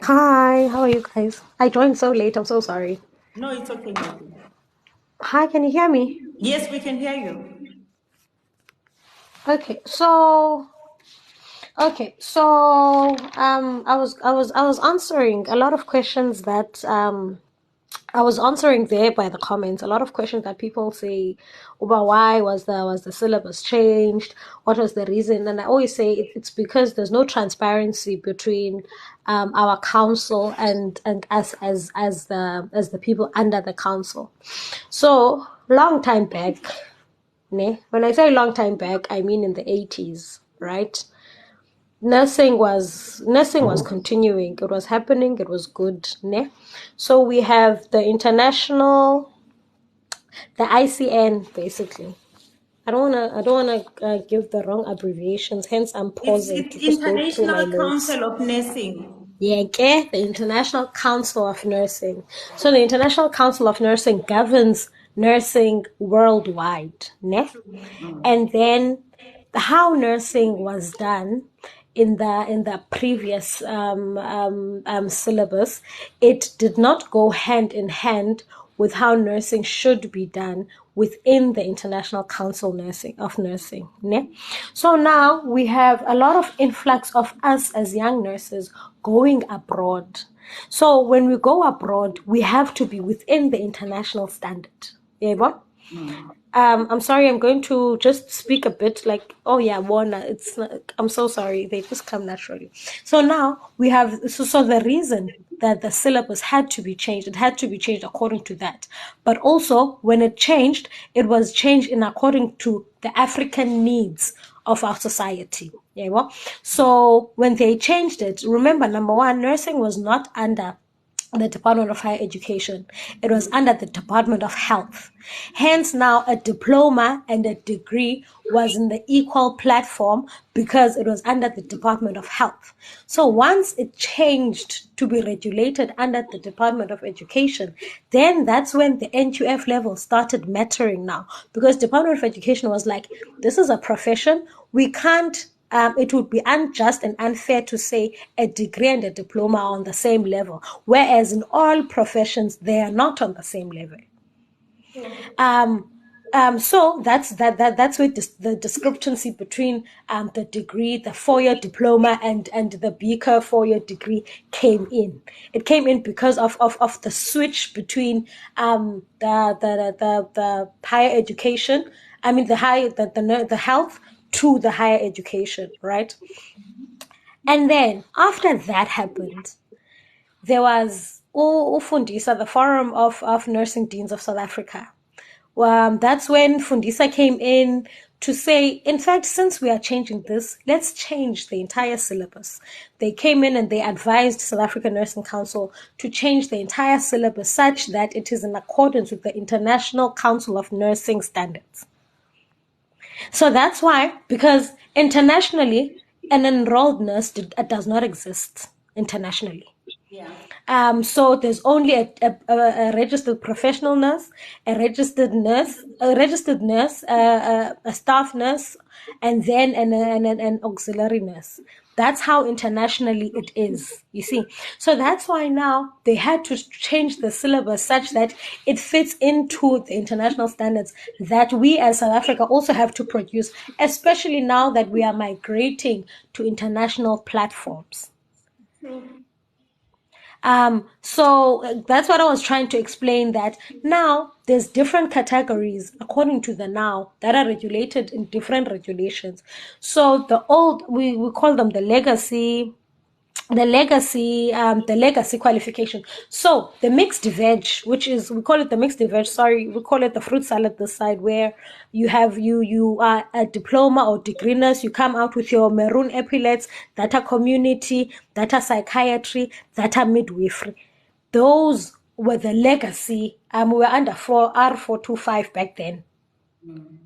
Hi, how are you guys? I joined so late, I'm so sorry. No, it's okay. Hi, can you hear me? Yes, we can hear you. Okay, so I was answering a lot of questions that I was answering there by the comments. A lot of questions that people say about why was the syllabus changed? What was the reason? And I always say it's because there's no transparency between our council and us as the people under the council. So long time back, when I say long time back, I mean in the 80s, right? Nursing was continuing. It was happening. It was good. Ne? So we have the ICN basically. I don't wanna give the wrong abbreviations. Hence, I'm pausing It's to just go through my International notes. Council of Nursing. Yeah, okay? The International Council of Nursing. So the International Council of Nursing governs nursing worldwide, ne? And then how nursing was done in the previous syllabus, it did not go hand in hand with how nursing should be done within the International Council of Nursing. Ne? So now we have a lot of influx of us as young nurses going abroad. So when we go abroad, we have to be within the international standard. Yeah, I'm sorry, I'm going to just speak a bit like, oh yeah, Warner, it's not, I'm so sorry, they just come naturally. So now we have, so the reason that the syllabus had to be changed, it had to be changed according to that. But also when it changed, it was changed in according to the African needs of our society. Yeah, well, so when they changed it, remember, number one, nursing was not under the Department of Higher Education. It was under the Department of Health. Hence now a diploma and a degree was in the equal platform because it was under the Department of Health. So once it changed to be regulated under the Department of Education, then that's when the NQF level started mattering now, because Department of Education was like, this is a profession. We can't it would be unjust and unfair to say a degree and a diploma are on the same level, whereas in all professions, they are not on the same level. So that's where the discrepancy between the degree, the 4-year diploma, and the Beaker 4-year degree came in. It came in because of the switch between the higher education. I mean the health to the higher education, right? And then after that happened, there was Fundisa, the Forum of Nursing Deans of South Africa. That's when Fundisa came in to say, in fact, since we are changing this, let's change the entire syllabus. They came in and they advised South African Nursing Council to change the entire syllabus such that it is in accordance with the International Council of Nursing standards. So that's why, because internationally, an enrolled nurse does not exist internationally. Yeah. So there's only a registered professional nurse, a registered nurse, a staff nurse, and then an auxiliary nurse. That's how internationally it is, you see. So that's why now they had to change the syllabus such that it fits into the international standards that we as South Africa also have to produce, especially now that we are migrating to international platforms. So that's what I was trying to explain, that now there's different categories according to the now that are regulated in different regulations. So the old, we call them the legacy qualification. So the mixed veg, which is, we call it the mixed veg, we call it the fruit salad this side, where you have you are a diploma or degree nurse, you come out with your maroon epaulets, that are community, that are psychiatry, that are midwifery. Those were the legacy. We were under R425 back then.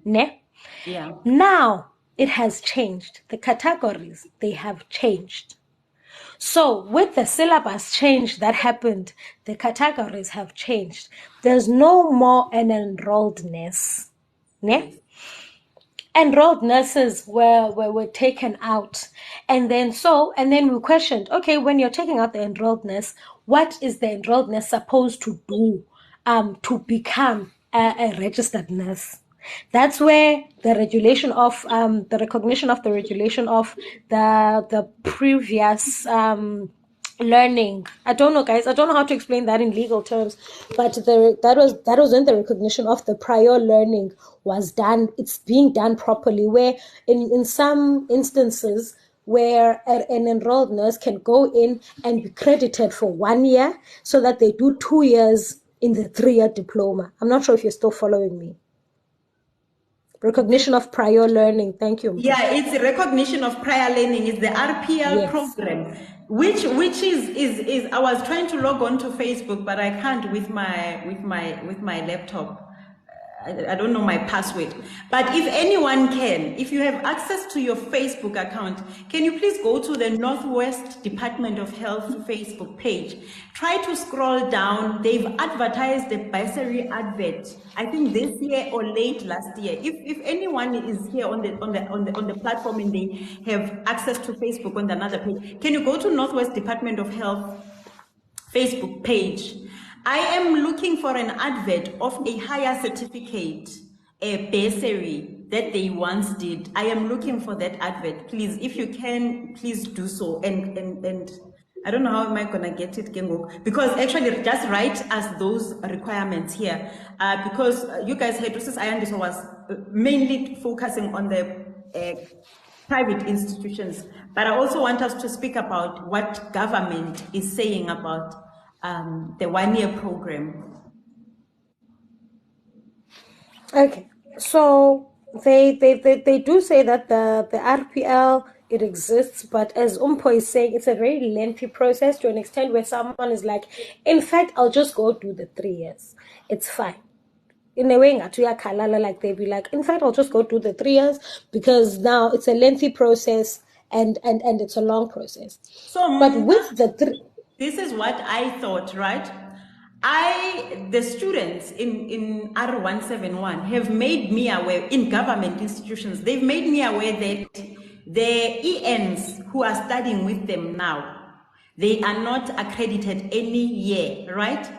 Ne? Yeah. Now it has changed. The categories, they have changed. So with the syllabus change that happened, the categories have changed. There's no more an enrolled nurse. Ne? Enrolled nurses were taken out. And then we questioned, okay, when you're taking out the enrolled nurse, what is the enrolled nurse supposed to do to become a registered nurse? That's where the regulation of the recognition of the regulation of the previous learning. I don't know, guys. I don't know how to explain that in legal terms, but that was when the recognition of the prior learning was done. It's being done properly. Where in some instances where an enrolled nurse can go in and be credited for 1 year, so that they do 2 years in the 3-year diploma. I'm not sure if you're still following me. Recognition of prior learning. Thank you. Yeah, it's a recognition of prior learning. It's the RPL program, which is I was trying to log on to Facebook, but I can't with my laptop. I don't know my password. But if anyone can, if you have access to your Facebook account, can you please go to the Northwest Department of Health Facebook page? Try to scroll down. They've advertised a bursary advert, I think this year or late last year. If anyone is here on the platform and they have access to Facebook on another page, can you go to Northwest Department of Health Facebook page? I am looking for an advert of a higher certificate, a bursary that they once did. I am looking for that advert. Please, if you can, please do so. And I don't know how am I gonna get it, Gengo, because actually just write us those requirements here. Because you guys had Ayandis was mainly focusing on the private institutions, but I also want us to speak about what government is saying about the 1-year program. Okay, so they do say that the RPL, it exists, but as Umpo is saying, it's a very lengthy process to an extent where someone is like, in fact, I'll just go do the 3 years. It's fine. In a way, like they'd be like, in fact, I'll just go do the 3 years because now it's a lengthy process and it's a long process. So, but with the this is what I thought, right? The students in R171 have made me aware, in government institutions, they've made me aware that the ENs who are studying with them now, they are not accredited any year, right?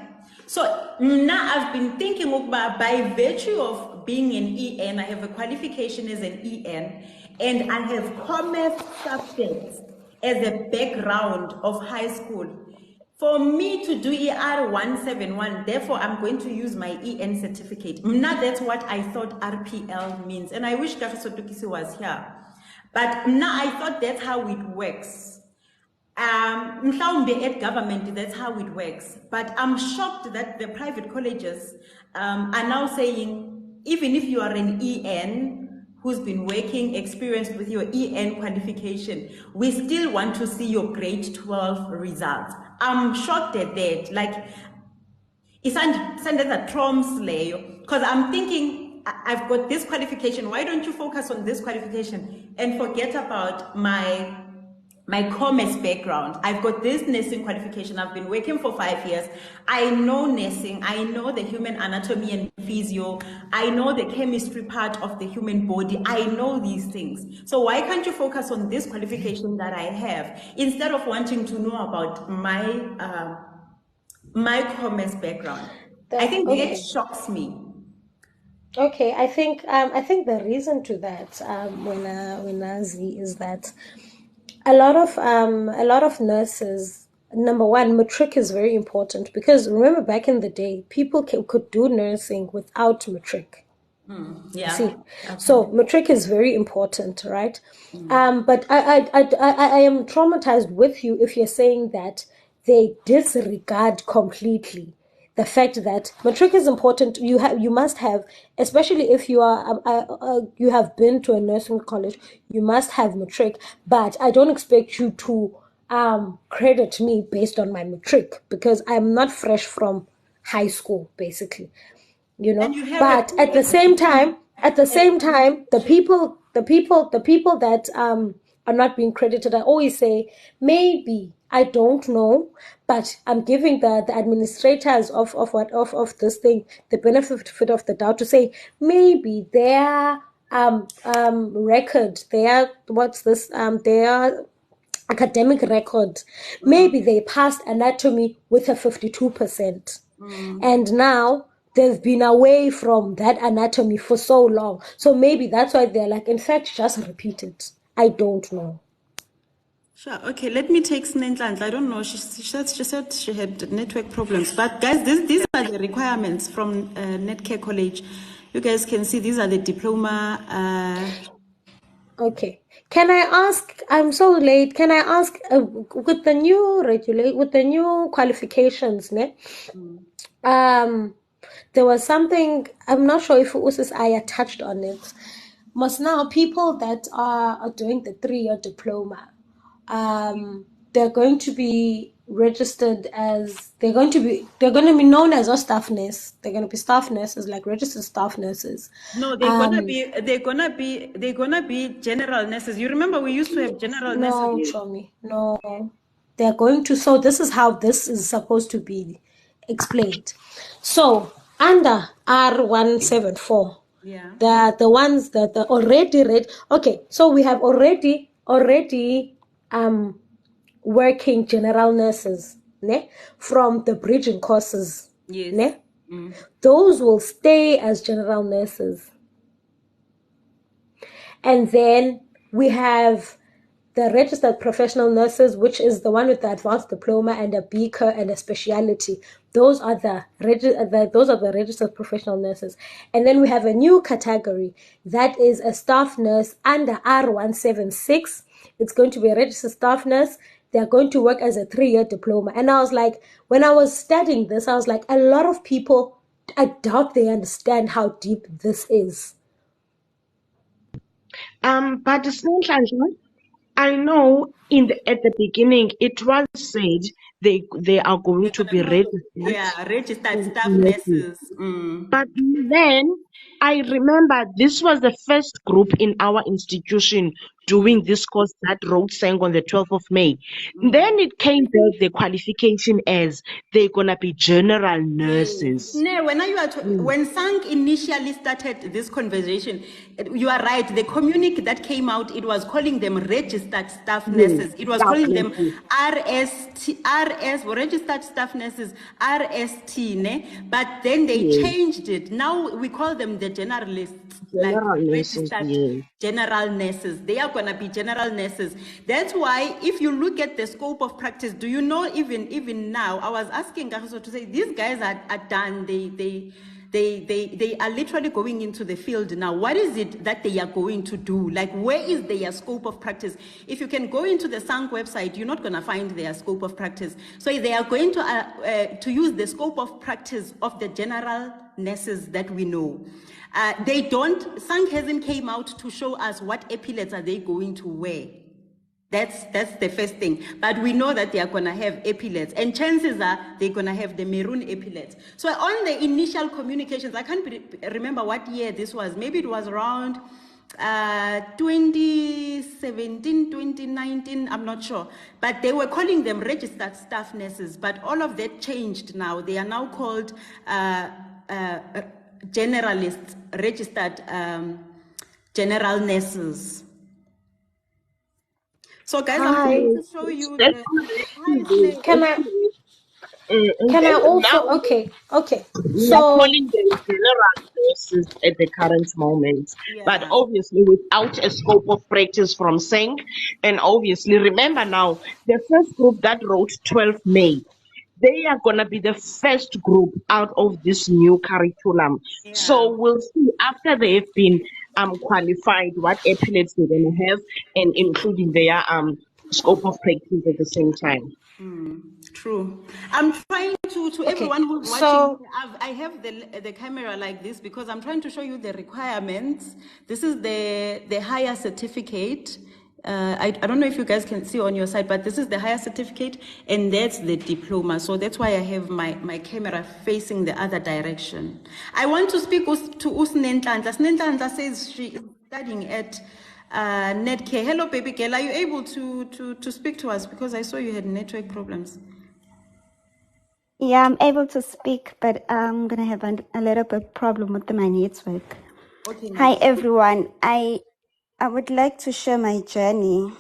So now I've been thinking by virtue of being an EN. I have a qualification as an EN, and I have commerce subjects as a background of high school. For me to do ER 171, therefore I'm going to use my EN certificate. Now that's what I thought RPL means. And I wish Kafiso Tukisi was here. But now I thought that's how it works. Mhlawumbe at government, that's how it works. But I'm shocked that the private colleges are now saying, even if you are an EN, who's been working, experienced with your EN qualification, we still want to see your grade 12 results. I'm shocked at that. Like, it's a Trumps layer, because I'm thinking, I've got this qualification. Why don't you focus on this qualification and forget about my commerce background? I've got this nursing qualification. I've been working for 5 years. I know nursing. I know the human anatomy and physio. I know the chemistry part of the human body. I know these things. So why can't you focus on this qualification that I have instead of wanting to know about my commerce background? I think that shocks me. Okay, I think the reason to that, when Nazi, is that a lot of nurses, number one, matric is very important, because remember back in the day, people could do nursing without matric. Yeah. See, so matric is very important, right? But I am traumatized with you if you're saying that they disregard completely the fact that matric is important. You must have, especially if you are you have been to a nursing college, you must have matric. But I don't expect you to credit me based on my matric, because I'm not fresh from high school, basically. But at the same time, the people that are not being credited, I always say, maybe, I don't know, but I'm giving the administrators of this thing the benefit of the doubt to say, maybe their record, their their academic record, maybe they passed anatomy with a 52%, and now they've been away from that anatomy for so long. So maybe that's why they're like, in fact, just repeat it. I don't know. Sure. Okay, let me take Snentland. I don't know. She said she had network problems. But guys, these are the requirements from Netcare College. You guys can see these are the diploma. Okay. Can I ask? I'm so late. Can I ask with the new qualifications, ne? There was something, I'm not sure if Usis Aya touched on it. Must now people that are doing the 3-year diploma, they're going to be registered as, they're going to be known as a staff nurse. They're going to be staff nurses, like registered staff nurses. No, they're gonna be general nurses. You remember we used to have general nurses. No, show me. No, they're going to. So this is how this is supposed to be explained. So under R174, yeah, the ones that are already read. Okay, so we have already working general nurses, ne, from the bridging courses, yes, ne. Those will stay as general nurses. And then we have the registered professional nurses, which is the one with the advanced diploma and a beaker and a specialty. Those are the registered professional nurses. And then we have a new category that is a staff nurse under R176. It's going to be a registered staff nurse. They're going to work as a 3-year diploma. And I was like, when I was studying this, I was like, a lot of people, I doubt they understand how deep this is. But I know at the beginning it was said they are going to be registered. Yeah, registered staff nurses. But then I remember this was the first group in our institution doing this course that wrote sang on the 12th of May. Then it came back the qualification as they're gonna be general nurses. No, when Sang initially started this conversation, you are right. The communique that came out, it was calling them registered staff nurses. It was staff calling them nurses. RS, registered staff nurses, RST, ne? But then they changed it. Now we call them the generalists, General like nurses, registered general nurses. They are gonna be general nurses. That's why if you look at the scope of practice, do you know even now, I was asking Garuso to say these guys are done. They are literally going into the field now. What is it that they are going to do? Like, where is their scope of practice? If you can go into the SANG website, you're not going to find their scope of practice. So they are going to use the scope of practice of the general nurses that we know. SANG hasn't came out to show us what epaulets are they going to wear. That's the first thing. But we know that they are going to have epaulets. And chances are they're going to have the maroon epaulets. So on the initial communications, I can't remember what year this was. Maybe it was around 2017, 2019, I'm not sure. But they were calling them registered staff nurses. But all of that changed now. They are now called generalists, registered general nurses. So guys, I'm going to show you Can I also okay. We are calling them general nurses at the current moment, but obviously without a scope of practice from SENG. And obviously, remember now, the first group that wrote 12 May, they are going to be the first group out of this new curriculum. So we'll see after they've been qualified what epaulets they're going to have, and including their scope of practice at the same time. True. I'm trying to everyone who's watching, I have the camera like this because I'm trying to show you the requirements. This is the higher certificate. I don't know if you guys can see on your side, but this is the higher certificate and that's the diploma. So that's why I have my camera facing the other direction. I want to speak to Usnentlantla. Usnentlantla says she is studying at Netcare. Hello, baby girl. Are you able to speak to us? Because I saw you had network problems. Yeah, I'm able to speak, but I'm going to have a little bit problem with my network. Okay, Hi, everyone. I would like to share my journey.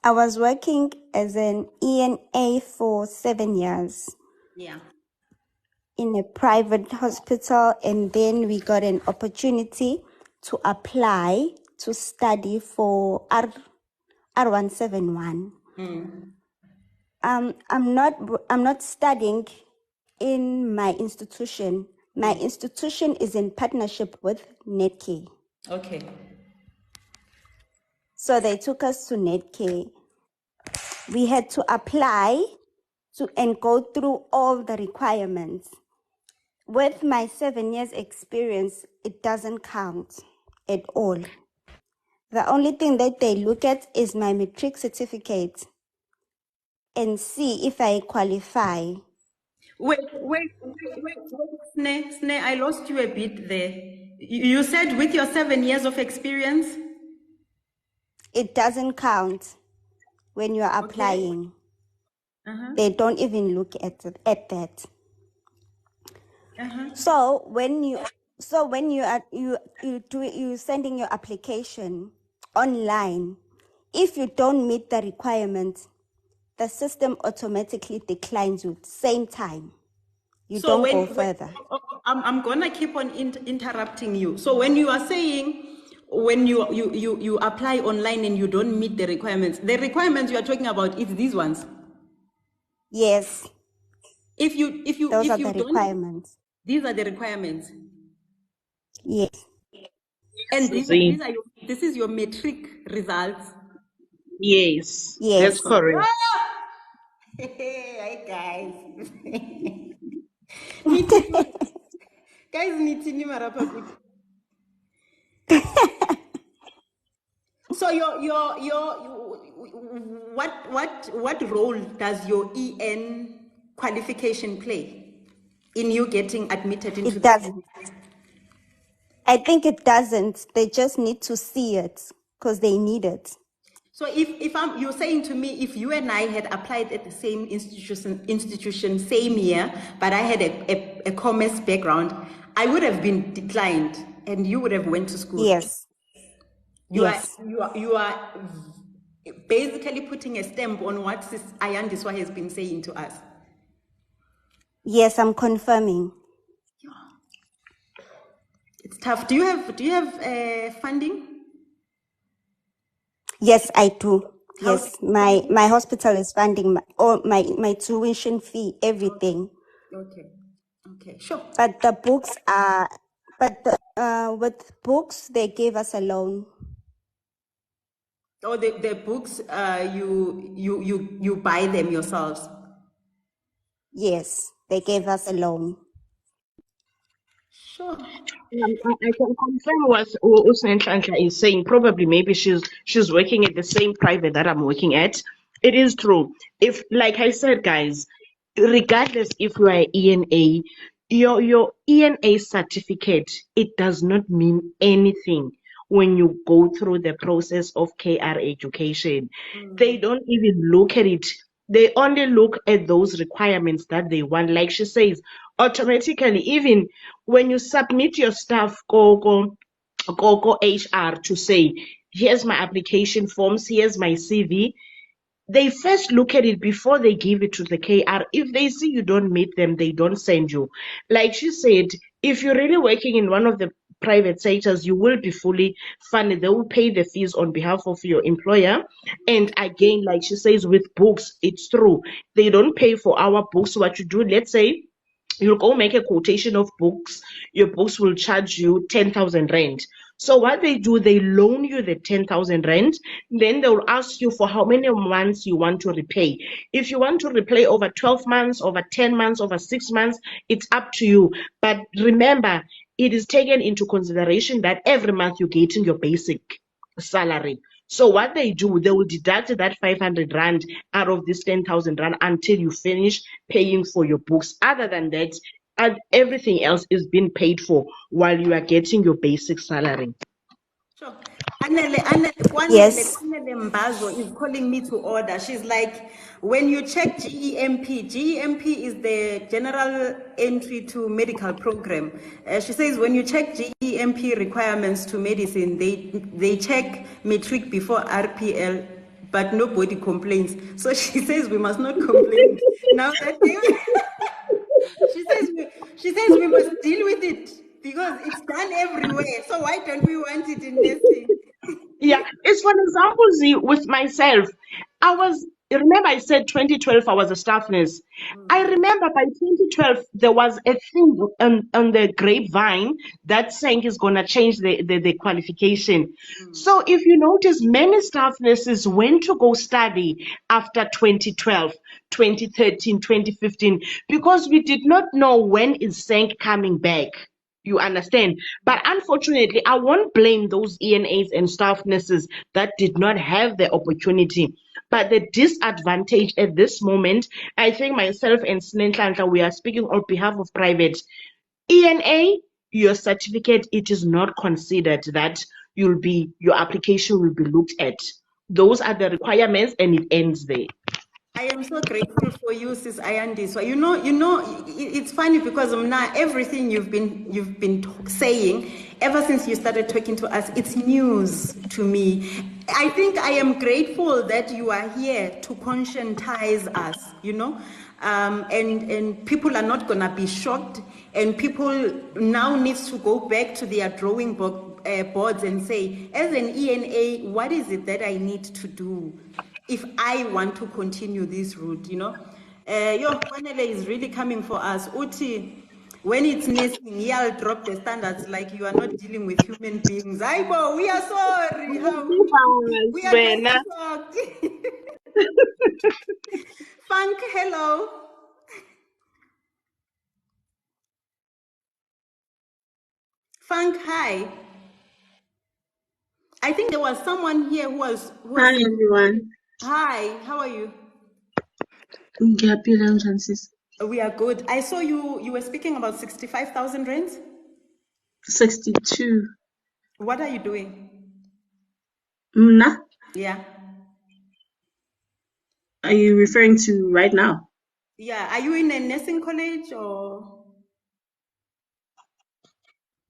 I was working as an ENA for 7 years. In a private hospital, and then we got an opportunity to apply to study for R171. I'm not studying in my institution. My institution is in partnership with Netcare. Okay. So they took us to Netcare. We had to apply and go through all the requirements. With my 7 years experience, it doesn't count at all. The only thing that they look at is my matric certificate and see if I qualify. Wait, Sneh, I lost you a bit there. You said with your 7 years of experience? It doesn't count when you're applying. They don't even look at that. So when you sending your application online, if you don't meet the requirements, the system automatically declines you same time. You don't go further. I'm gonna keep on interrupting you. So when you are saying when you apply online and you don't meet the requirements you are talking about is these ones? Yes. Those are the requirements. These are the requirements. Yes. And this is your matric results. Yes. That's correct. Hey guys. Guys, nitini marapapit. So what role does your EN qualification play in you getting admitted into it doesn't. I think it doesn't. They just need to see it. because they need it. So if you're saying to me, if you and I had applied at the same institution same year, but I had a commerce background, I would have been declined, and you would have went to school. Yes. You Yes. are basically putting a stamp on what Sis Ayandiswa has been saying to us. Yes, I'm confirming. It's tough. Do you have funding? Yes, I do. Yes, my hospital is funding my tuition fee, everything. Okay, sure. But the books are, with books they gave us a loan. Oh, the books, you buy them yourselves. Yes, they gave us a loan. Sure. I can confirm what Usenhlanhla is saying. Probably, maybe she's working at the same private that I'm working at. It is true. If, like I said, guys, regardless if you are ENA, your ENA certificate, it does not mean anything when you go through the process of KR education. They don't even look at it. They only look at those requirements that they want. Like she says, automatically, even when you submit your stuff, go HR to say, here's my application forms, here's my CV. They first look at it before they give it to the KR. If they see you don't meet them, they don't send you. Like she said, if you're really working in one of the private sectors, you will be fully funded. They will pay the fees on behalf of your employer. And again, like she says, with books, it's true. They don't pay for our books. What you do, let's say, you'll go make a quotation of books. Your books will charge you 10,000 rand. So what they do, they loan you the 10,000 rand. Then they'll ask you for how many months you want to repay. If you want to repay over 12 months, over 10 months, over 6 months, it's up to you. But remember, it is taken into consideration that every month you're getting your basic salary. So what they do, they will deduct that 500 rand out of this 10,000 rand until you finish paying for your books. Other than that, everything else is being paid for while you are getting your basic salary. Sure. Yes. Kwanele Mbazo is calling me to order. She's like, when you check GEMP is the General Entry to Medical Program. She says when you check GEMP requirements to medicine, they check matric before RPL, but nobody complains. So she says we must not complain. Now that she says we must deal with it because it's done everywhere. So why don't we want it in nursing? Yeah, it's for example, Z, with myself. Remember I said 2012 I was a staff nurse. I remember by 2012 there was a thing on the grapevine that saying is going to change the qualification. So if you notice, many staff nurses went to go study after 2012, 2013, 2015, because we did not know when is SANC coming back. You understand? But unfortunately, I won't blame those ENAs and staff nurses that did not have the opportunity. But the disadvantage at this moment, I think myself and Snenhlanhla, we are speaking on behalf of private. ENA, your certificate, it is not considered that your application will be looked at. Those are the requirements and it ends there. I am so grateful for you, Sis Ayandiswa. You know, it's funny because now everything you've been saying ever since you started talking to us, it's news to me. I think I am grateful that you are here to conscientize us. You know, and people are not gonna be shocked, and people now needs to go back to their drawing boards and say, as an ENA, what is it that I need to do if I want to continue this route, you know? Kwanele is really coming for us. Uti, when it's nursing, y'all drop the standards like you are not dealing with human beings. Aibo, we are sorry. We are just shocked. Funk, hello. Funk, hi. I think there was someone here who was Hi everyone. Hi, how are you? We are good. I saw you were speaking about 65,000 rands. 62. What are you doing? Mna, Yeah. are you referring to right now? Yeah. Are you in a nursing college or?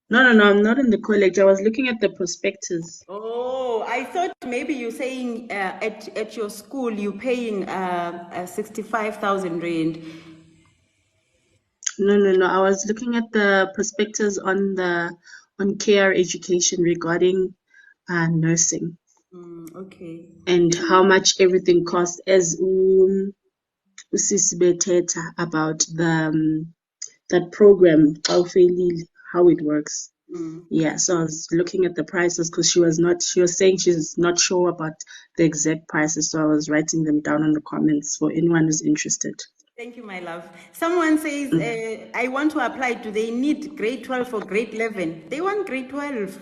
No, I'm not in the college. I was looking at the prospectus. Oh, I thought maybe you're saying at your school you're paying 65,000 rand. No. I was looking at the prospectus on KR Education regarding nursing Okay. and how much everything costs. As Usisi Teta about that program, how it works. Yeah, so I was looking at the prices because she was saying she's not sure about the exact prices, so I was writing them down in the comments for anyone who's interested. Thank you, my love. Someone says, I want to apply. Do they need grade 12 or grade 11? They want grade 12.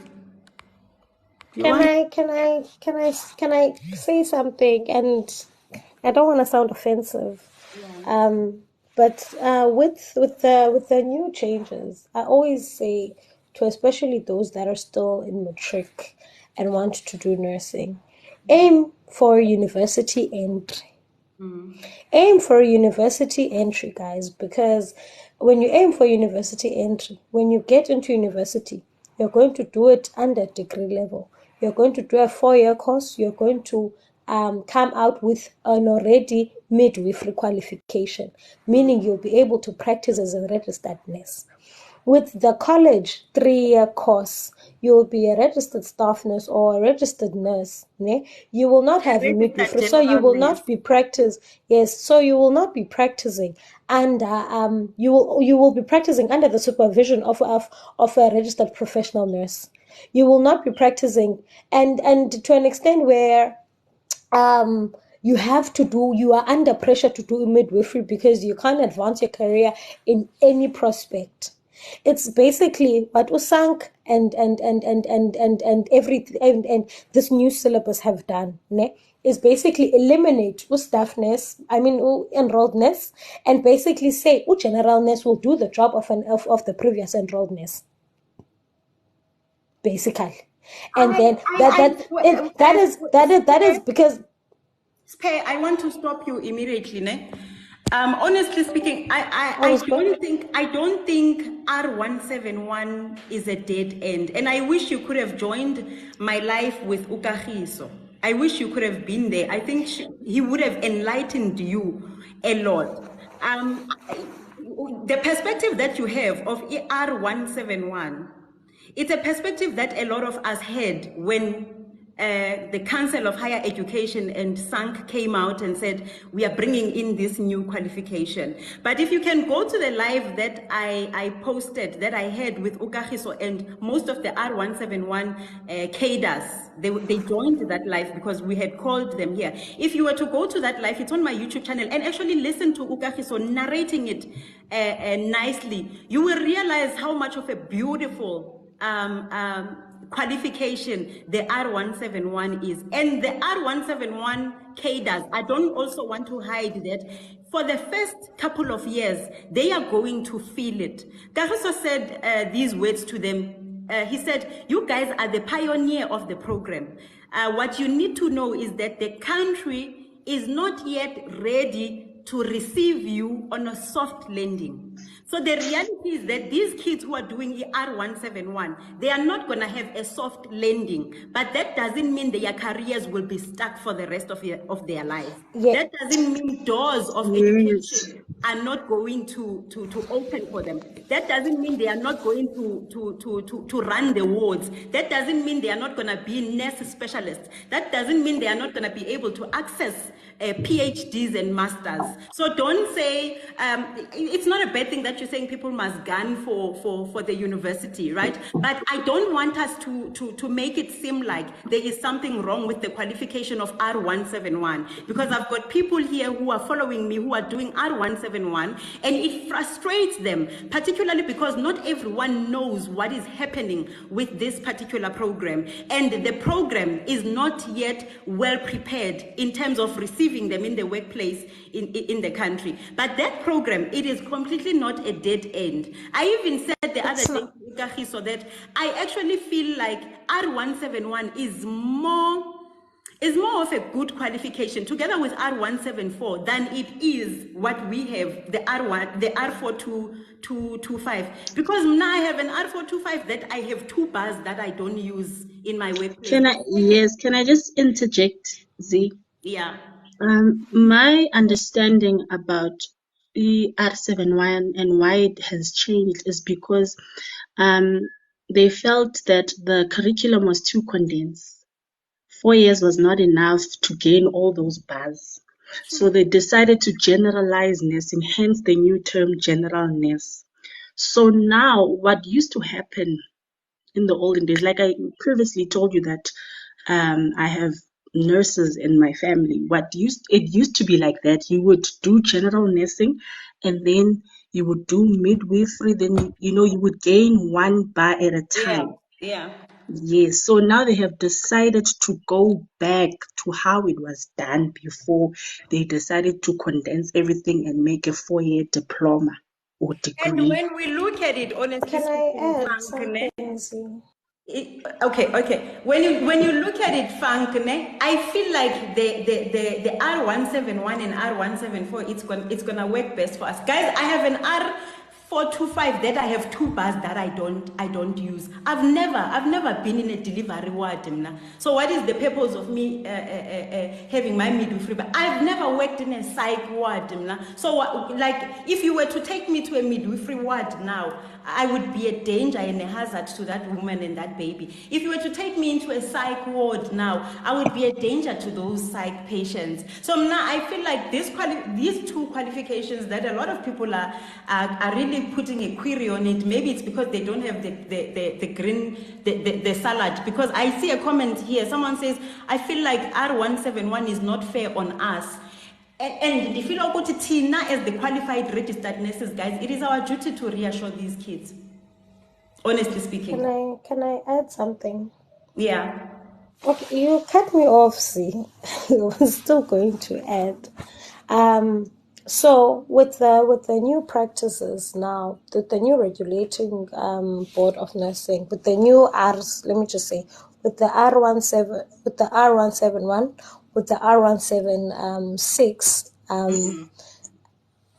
Can I say something? And I don't want to sound offensive. But with the new changes, I always say to especially those that are still in matric and want to do nursing, aim for university entry. Aim for university entry, guys, because when you aim for university entry, when you get into university, you're going to do it under degree level. You're going to do a 4-year course. You're going to come out with an already midwifery qualification, meaning you'll be able to practice as a registered nurse. With the college 3-year course, you will be a registered staff nurse or a registered nurse. Ne? You will not have a midwifery, so you will not be practice. Yes, so you will not be practicing under you will be practicing under the supervision of a registered professional nurse. You will not be practicing and to an extent where you are under pressure to do midwifery because you can't advance your career in any prospect. It's basically what Usank and this new syllabus have done, ne? Is basically eliminate staffness, enrolledness, and basically say generalness will do the job of the previous enrolledness. Basically. And then that is because Spare, I want to stop you immediately, ne? Honestly speaking, I don't think R171 is a dead end, and I wish you could have joined my life with Ukagiso. I wish you could have been there. I think he would have enlightened you a lot. The perspective that you have of R171, it's a perspective that a lot of us had when the Council of Higher Education and SANC came out and said, we are bringing in this new qualification. But if you can go to the live that I posted, that I had with Ukagiso and most of the R171 cadres, they joined that live because we had called them here. If you were to go to that live, it's on my YouTube channel, and actually listen to Ukagiso narrating it nicely, you will realize how much of a beautiful qualification the R171 is. And the R171 cadres, I don't also want to hide that for the first couple of years, they are going to feel it. Kagiso said these words to them. He said, you guys are the pioneer of the program. What you need to know is that the country is not yet ready to receive you on a soft landing. So the reality is that these kids who are doing R171, they are not going to have a soft landing, but that doesn't mean their careers will be stuck for the rest of their life. Yeah. That doesn't mean doors of education are not going to open for them. That doesn't mean they are not going to run the wards. That doesn't mean they are not going to be nurse specialists. That doesn't mean they are not going to be able to access PhDs and masters. So don't say, it's not a bad thing that you're saying people must gun for the university, right? But I don't want us to make it seem like there is something wrong with the qualification of R171, because I've got people here who are following me who are doing R171, and it frustrates them, particularly because not everyone knows what is happening with this particular program, and the program is not yet well prepared in terms of receiving them in the workplace in the country. But that program, it is completely not a dead end. I even said the other day, so that I actually feel like R171 is more is more of a good qualification together with R174 than it is what we have, the R4225. Because now I have an R425 that I have 2 bars that I don't use in my workplace. Can I just interject, Z? Yeah. My understanding about the R71 and why it has changed is because they felt that the curriculum was too condensed. 4 years was not enough to gain all those bars. So they decided to generalize nursing, hence the new term general nurse. So now what used to happen in the olden days, like I previously told you that I have nurses in my family. It used to be like that. You would do general nursing and then you would do midwifery, then you would gain 1 bar at a time. Yeah. Yes, so now they have decided to go back to how it was done before. They decided to condense everything and make a 4-year diploma or degree. And when we look at it, honestly, Can I add speaking, something, Z? Okay. When you look at it, Fankne, I feel like the R171 and R174 it's gonna work best for us, guys. I have an R425 that I have 2 bars that I don't use. I've never been in a delivery ward, so what is the purpose of me having my midwifery? But I've never worked in a psych ward, so like if you were to take me to a midwifery ward now, I would be a danger and a hazard to that woman and that baby. If you were to take me into a psych ward now, I would be a danger to those psych patients. So now I feel like these 2 qualifications that a lot of people are really putting a query on it. Maybe it's because they don't have the salad. Because I see a comment here. Someone says, I feel like R171 is not fair on us. And if you look at Tina as the qualified registered nurses, guys, it is our duty to reassure these kids. Honestly speaking. Can I add something? Yeah. Okay, you cut me off, see. I was still going to add. So with the new practices now, the new regulating board of nursing, with the new Rs, let me just say, with the R17, with the R171, with the R176,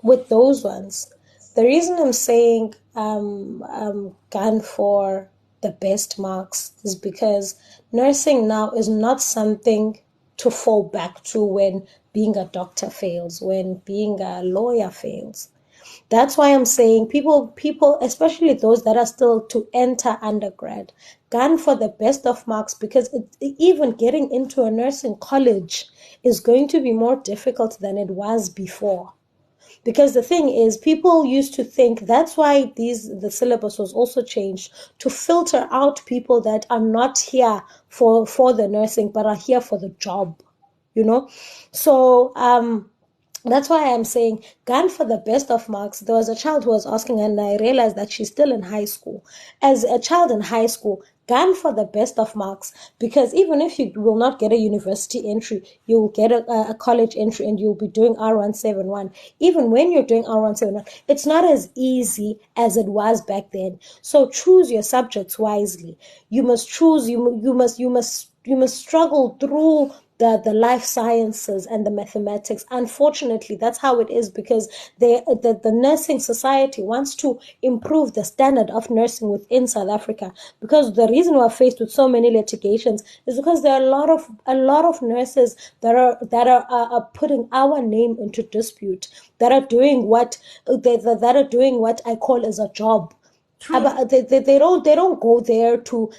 with those ones, the reason I'm saying gun for the best marks is because nursing now is not something to fall back to when being a doctor fails, when being a lawyer fails. That's why I'm saying people, especially those that are still to enter undergrad, gun for the best of marks, because even getting into a nursing college is going to be more difficult than it was before. Because the thing is, people used to think, that's why the syllabus was also changed to filter out people that are not here for the nursing, but are here for the job, So that's why I'm saying gun for the best of marks. There was a child who was asking, and I realized that she's still in high school. As a child in high school, gun for the best of marks, because even if you will not get a university entry, you will get a college entry and you'll be doing R171. Even when you're doing R171, it's not as easy as it was back then. So choose your subjects wisely. You must choose, you must struggle through the life sciences and the mathematics. Unfortunately, that's how it is, because the nursing society wants to improve the standard of nursing within South Africa. Because the reason we're faced with so many litigations is because there are a lot of nurses that are putting our name into dispute, that are doing what I call as a job. They don't go there to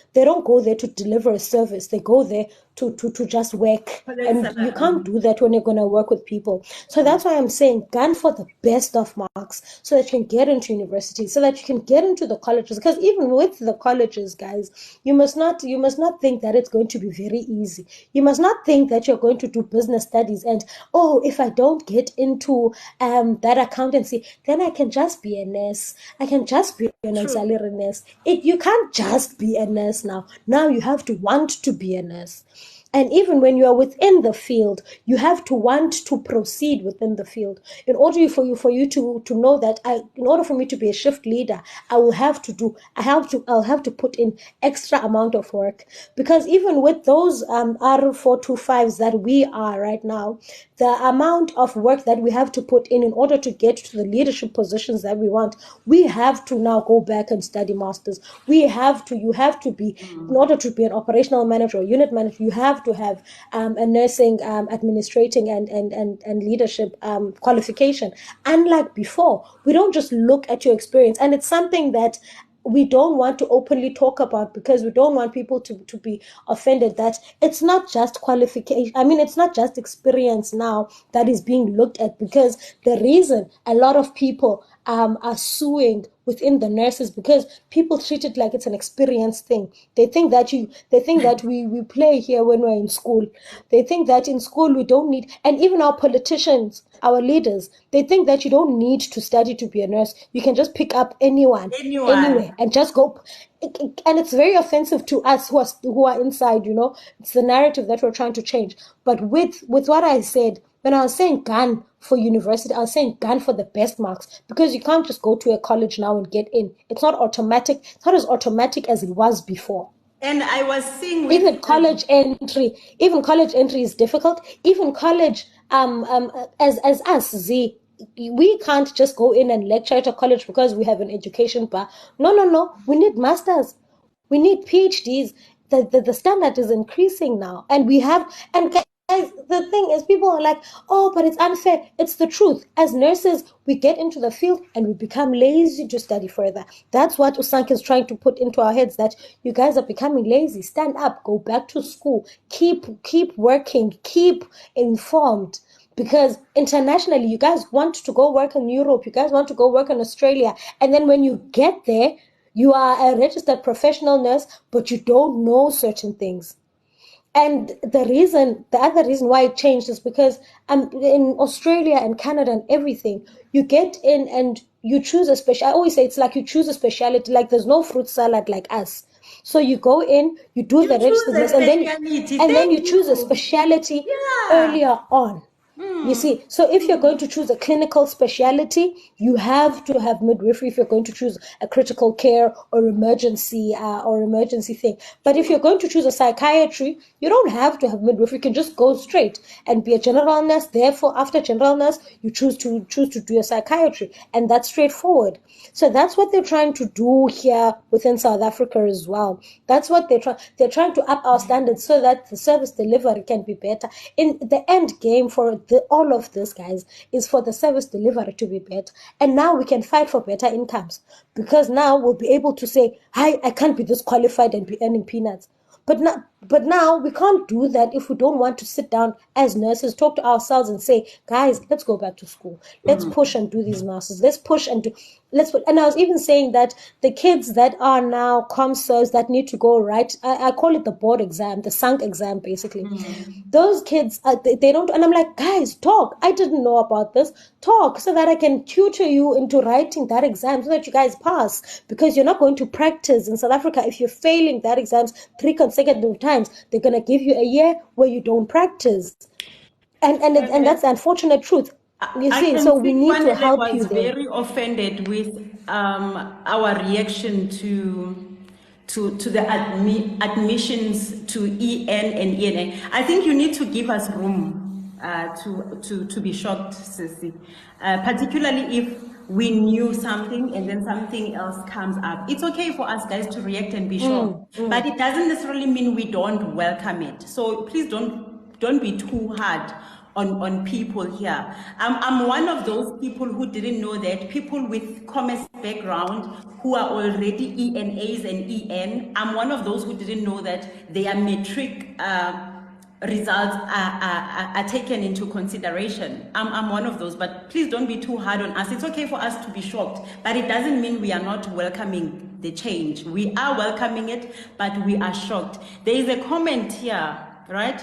deliver a service. They go there to just work, and you can't do that when you're going to work with people. So that's why I'm saying gun for the best of marks, so that you can get into university, so that you can get into the colleges. Because even with the colleges, guys, you must not think that it's going to be very easy. You must not think that you're going to do business studies and, if I don't get into that accountancy, then I can just be a nurse. I can just be an auxiliary nurse. You can't just be a nurse now. Now you have to want to be a nurse. And even when you are within the field, you have to want to proceed within the field. In order for you to know that in order for me to be a shift leader, I'll have to put in extra amount of work. Because even with those R425s that we are right now, the amount of work that we have to put in order to get to the leadership positions that we want, we have to now go back and study masters. You have to be, in order to be an operational manager or unit manager, you have to have a nursing administrating and leadership qualification. Unlike before, we don't just look at your experience, and it's something that we don't want to openly talk about, because we don't want people to be offended that it's not just qualification. I mean, it's not just experience now that is being looked at, because the reason a lot of people are suing within the nurses, because people treat it like it's an experience thing. They think that we play here when we're in school. They think that in school we don't need, and even our politicians, our leaders, they think that you don't need to study to be a nurse. You can just pick up anyone anywhere and just go. And it's very offensive to us who are inside. It's the narrative that we're trying to change. But with what I said, when I was saying gun for university, I was saying gun for the best marks, because you can't just go to a college now and get in. It's not automatic. It's not as automatic as it was before. And I was seeing even college entry is difficult. Even college, as us, we can't just go in and lecture at a college because we have an education bar. No. We need masters. We need PhDs. The standard is increasing now, and we have. And guys, the thing is, people are like, oh, but it's unfair. It's the truth. As nurses, we get into the field and we become lazy to study further. That's what Usank is trying to put into our heads, that you guys are becoming lazy. Stand up, go back to school, keep working, keep informed. Because internationally, you guys want to go work in Europe, you guys want to go work in Australia, and then when you get there, you are a registered professional nurse, but you don't know certain things. And the other reason why it changed is because in Australia and Canada and everything, you get in and you choose a special. I always say it's like you choose a specialty. Like there's no fruit salad like us. So you go in, you do the registered nurse, and then you choose a specialty earlier on. You see, so if you're going to choose a clinical specialty, you have to have midwifery if you're going to choose a critical care or emergency thing. But if you're going to choose a psychiatry, you don't have to have midwifery. You can just go straight and be a general nurse. Therefore, after general nurse, you choose to do a psychiatry, and that's straightforward. So that's what they're trying to do here within South Africa as well. That's what they're trying to up our standards so that the service delivery can be better. In the end game for all of this, guys, is for the service delivery to be better. And now we can fight for better incomes, because now we'll be able to say, hi, I can't be disqualified and be earning peanuts. But now we can't do that if we don't want to sit down as nurses, talk to ourselves and say, guys, let's go back to school. Let's push and do these masters. Let's push and do. And I was even saying that the kids that are now ComServes that need to go right, I call it the board exam, the sunk exam, basically. Those kids, they don't, and I'm like, guys, talk. I didn't know about this. Talk so that I can tutor you into writing that exam so that you guys pass, because you're not going to practice in South Africa. If you're failing that exams 3 consecutive times, they're going to give you a year where you don't practice. And that's the unfortunate truth. You see, so we need to help you there. Very offended with our reaction to the admissions to EN and ENA. I think you need to give us room to be shocked, Sissy, particularly if we knew something and then something else comes up. It's okay for us guys to react and be shocked, but it doesn't necessarily mean we don't welcome it. So please don't be too hard on people here. I'm one of those people who didn't know that people with commerce background who are already ENAs and EN, I'm one of those who didn't know that their matric results are taken into consideration. I'm one of those, but please don't be too hard on us. It's okay for us to be shocked, but it doesn't mean we are not welcoming the change. We are welcoming it, but we are shocked. There is a comment here, right?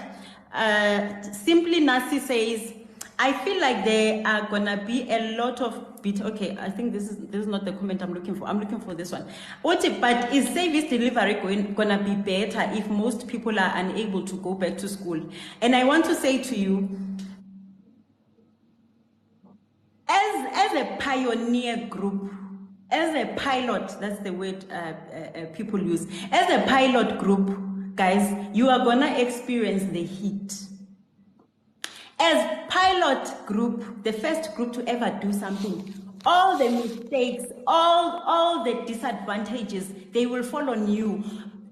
Simply Nasi says, I feel like there are gonna be a lot of okay, I think this is not the comment I'm looking for. I'm looking for this one. But is service delivery gonna be better if most people are unable to go back to school? And I want to say to you, as a pioneer group, as a pilot, that's the word people use. As a pilot group, guys, you are gonna experience the heat. As pilot group, the first group to ever do something, all the mistakes, all the disadvantages, they will fall on you.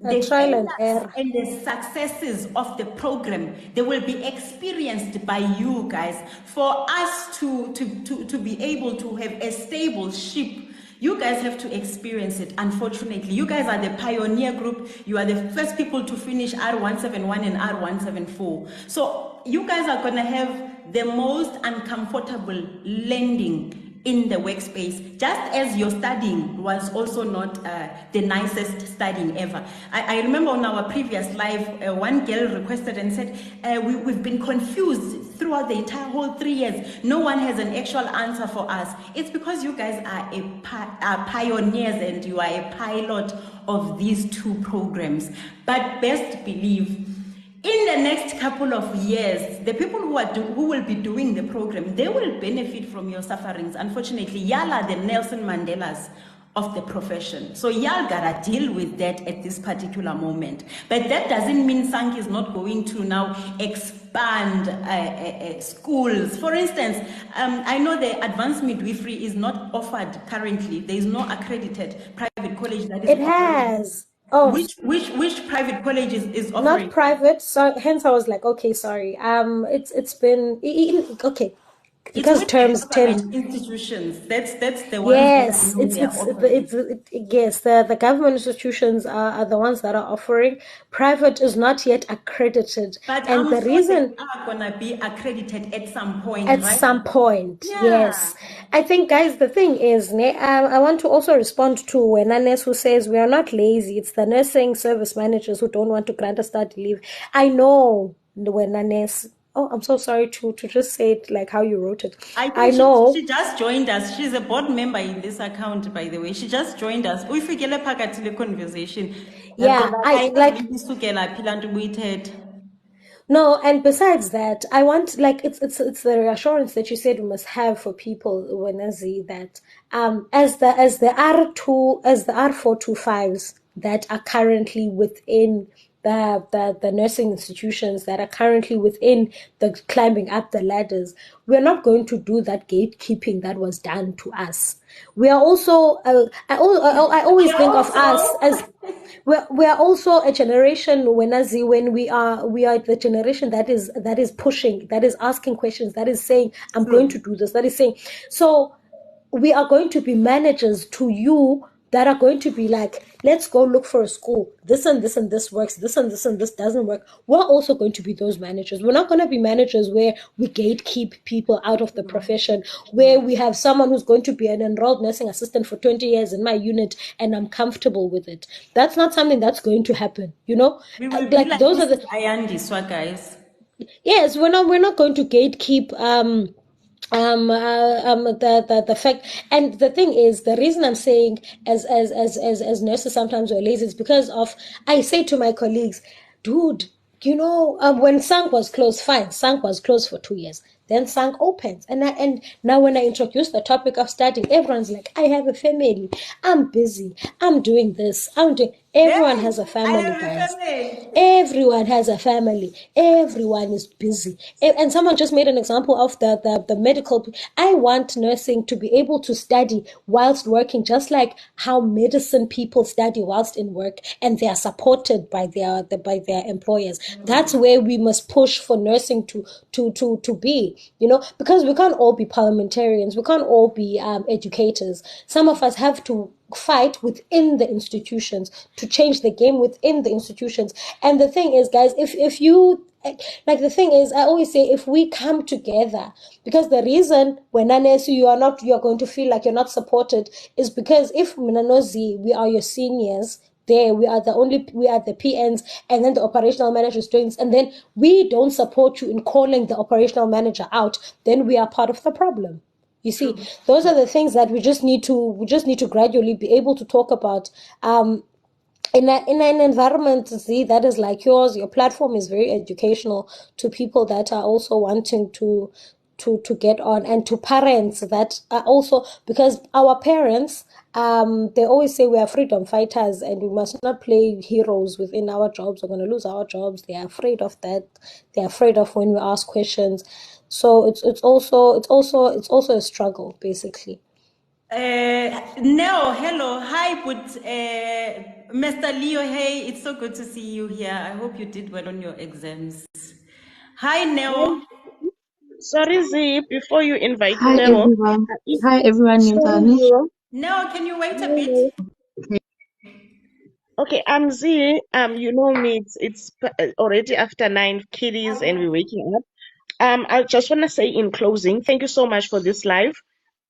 The trial and failures error. and the successes of the program, they will be experienced by you guys. For us to be able to have a stable ship, you guys have to experience it. Unfortunately, you guys are the pioneer group. You are the first people to finish R171 and R174. So you guys are going to have the most uncomfortable landing in the workspace, just as your studying was also not the nicest studying ever. I remember on our previous live, one girl requested and said, we've been confused throughout the entire whole 3 years. No one has an actual answer for us. It's because you guys are pioneers and you are a pilot of these two programs. But best believe, in the next couple of years, the people who will be doing the program, they will benefit from your sufferings. Unfortunately, y'all are the Nelson Mandelas of the profession. So y'all gotta deal with that at this particular moment. But that doesn't mean SANC is not going to now expand schools. For instance, I know the advanced midwifery is not offered currently. There is no accredited private college that is It has. Oh, which private college is offering? not private. So hence I was like, okay, sorry. It's been okay. Because it's terms government tend. institutions. That's the ones Yes, that I know they are offering. yes. The government institutions are the ones that are offering. Private is not yet accredited, But and I'm the sure reason. they are gonna be accredited at some point, At right? some point, Yeah. yes. I think, guys, the thing is, I want to also respond to Wenanes, who says we are not lazy. It's the nursing service managers who don't want to grant a study leave. I know, Wenanes. Oh, I'm so sorry to just say it like how you wrote it. I know. She just joined us. She's a board member in this account, by the way. She just joined us. Uyifikele phakathi le conversation. Yeah, I like. Isukela phila nto ubuyithetha. No, and besides that, I want like it's the reassurance that you said we must have for people when that as the R425s that are currently within the nursing institutions that are currently within the climbing up the ladders, we're not going to do that gatekeeping that was done to us. We are also I always think of us as we are also a generation when we are the generation that is pushing, that is asking questions, that is saying I'm going to do this, that is saying, so we are going to be managers to you that are going to be like, let's go look for a school. This and this and this works. This and this and this doesn't work. We're also going to be those managers. We're not going to be managers where we gatekeep people out of the profession, where we have someone who's going to be an enrolled nursing assistant for 20 years in my unit and I'm comfortable with it. That's not something that's going to happen, you know? We will Like be those are the Ayandiswa, guys. Yes, we're not going to gatekeep the fact, and the thing is, the reason I'm saying as nurses sometimes we're lazy is because of, I say to my colleagues, dude, you know, when SANC was closed, fine, SANC was closed for 2 years, then SANC opens, and now when I introduce the topic of studying, everyone's like, I have a family, I'm busy, I'm doing this, I'm doing. Everyone has a family, guys. Everyone has a family. Everyone is busy. And someone just made an example of the medical. I want nursing to be able to study whilst working, just like how medicine people study whilst in work, and they are supported by their employers. That's where we must push for nursing to be, you know, because we can't all be parliamentarians. We can't all be educators. Some of us have to fight within the institutions to change the game within the institutions. And the thing is, guys, if you like, the thing is, I always say, if we come together, because the reason when you are going to feel like you're not supported is because if Minanozi, we are your seniors, there. We are the PNs, and then the operational manager is doing this, and then we don't support you in calling the operational manager out, then we are part of the problem. You see, those are the things that we just need to gradually be able to talk about. In an environment, see, that is like yours, your platform is very educational to people that are also wanting to get on, and to parents that are also, because our parents, they always say we are freedom fighters and we must not play heroes within our jobs. We're going to lose our jobs. They are afraid of that. They're afraid of when we ask questions. So it's also a struggle, basically. Neo, hello, hi, Mr. Leo, hey, it's so good to see you here. I hope you did well on your exams. Hi, Neo. Sorry, Z, before you invite Hi Neo. everyone. Hi everyone, Sorry, Nyentani. Neo. Neo, can you wait a bit? Neo. Okay, Z, you know me, it's already after 9 kiddies and we're waking up. I just want to say in closing, thank you so much for this live.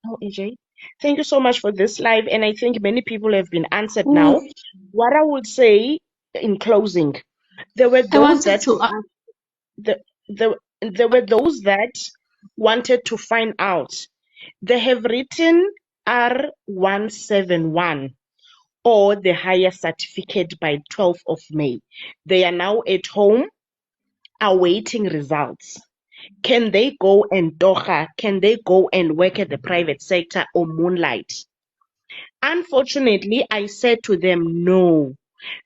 Oh, AJ, thank you so much for this live, and I think many people have been answered now. What I would say in closing, there were I those wanted that to there were those that wanted to find out. They have written R171 or the higher certificate by 12th of May. They are now at home awaiting results. Can they go and doha? Can they go and work at the private sector or moonlight? Unfortunately, I said to them, no.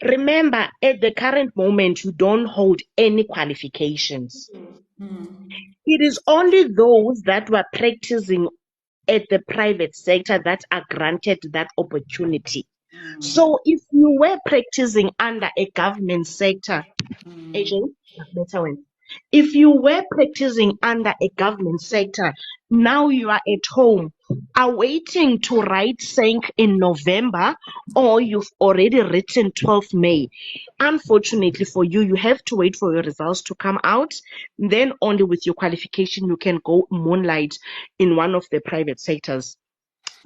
Remember, at the current moment, you don't hold any qualifications. It is only those that were practicing at the private sector that are granted that opportunity. So if you were practicing under a government sector, AJ, better one. If you were practicing under a government sector, now you are at home awaiting to write SENC in November, or you've already written 12th May. Unfortunately for you, you have to wait for your results to come out. Then only with your qualification, you can go moonlight in one of the private sectors.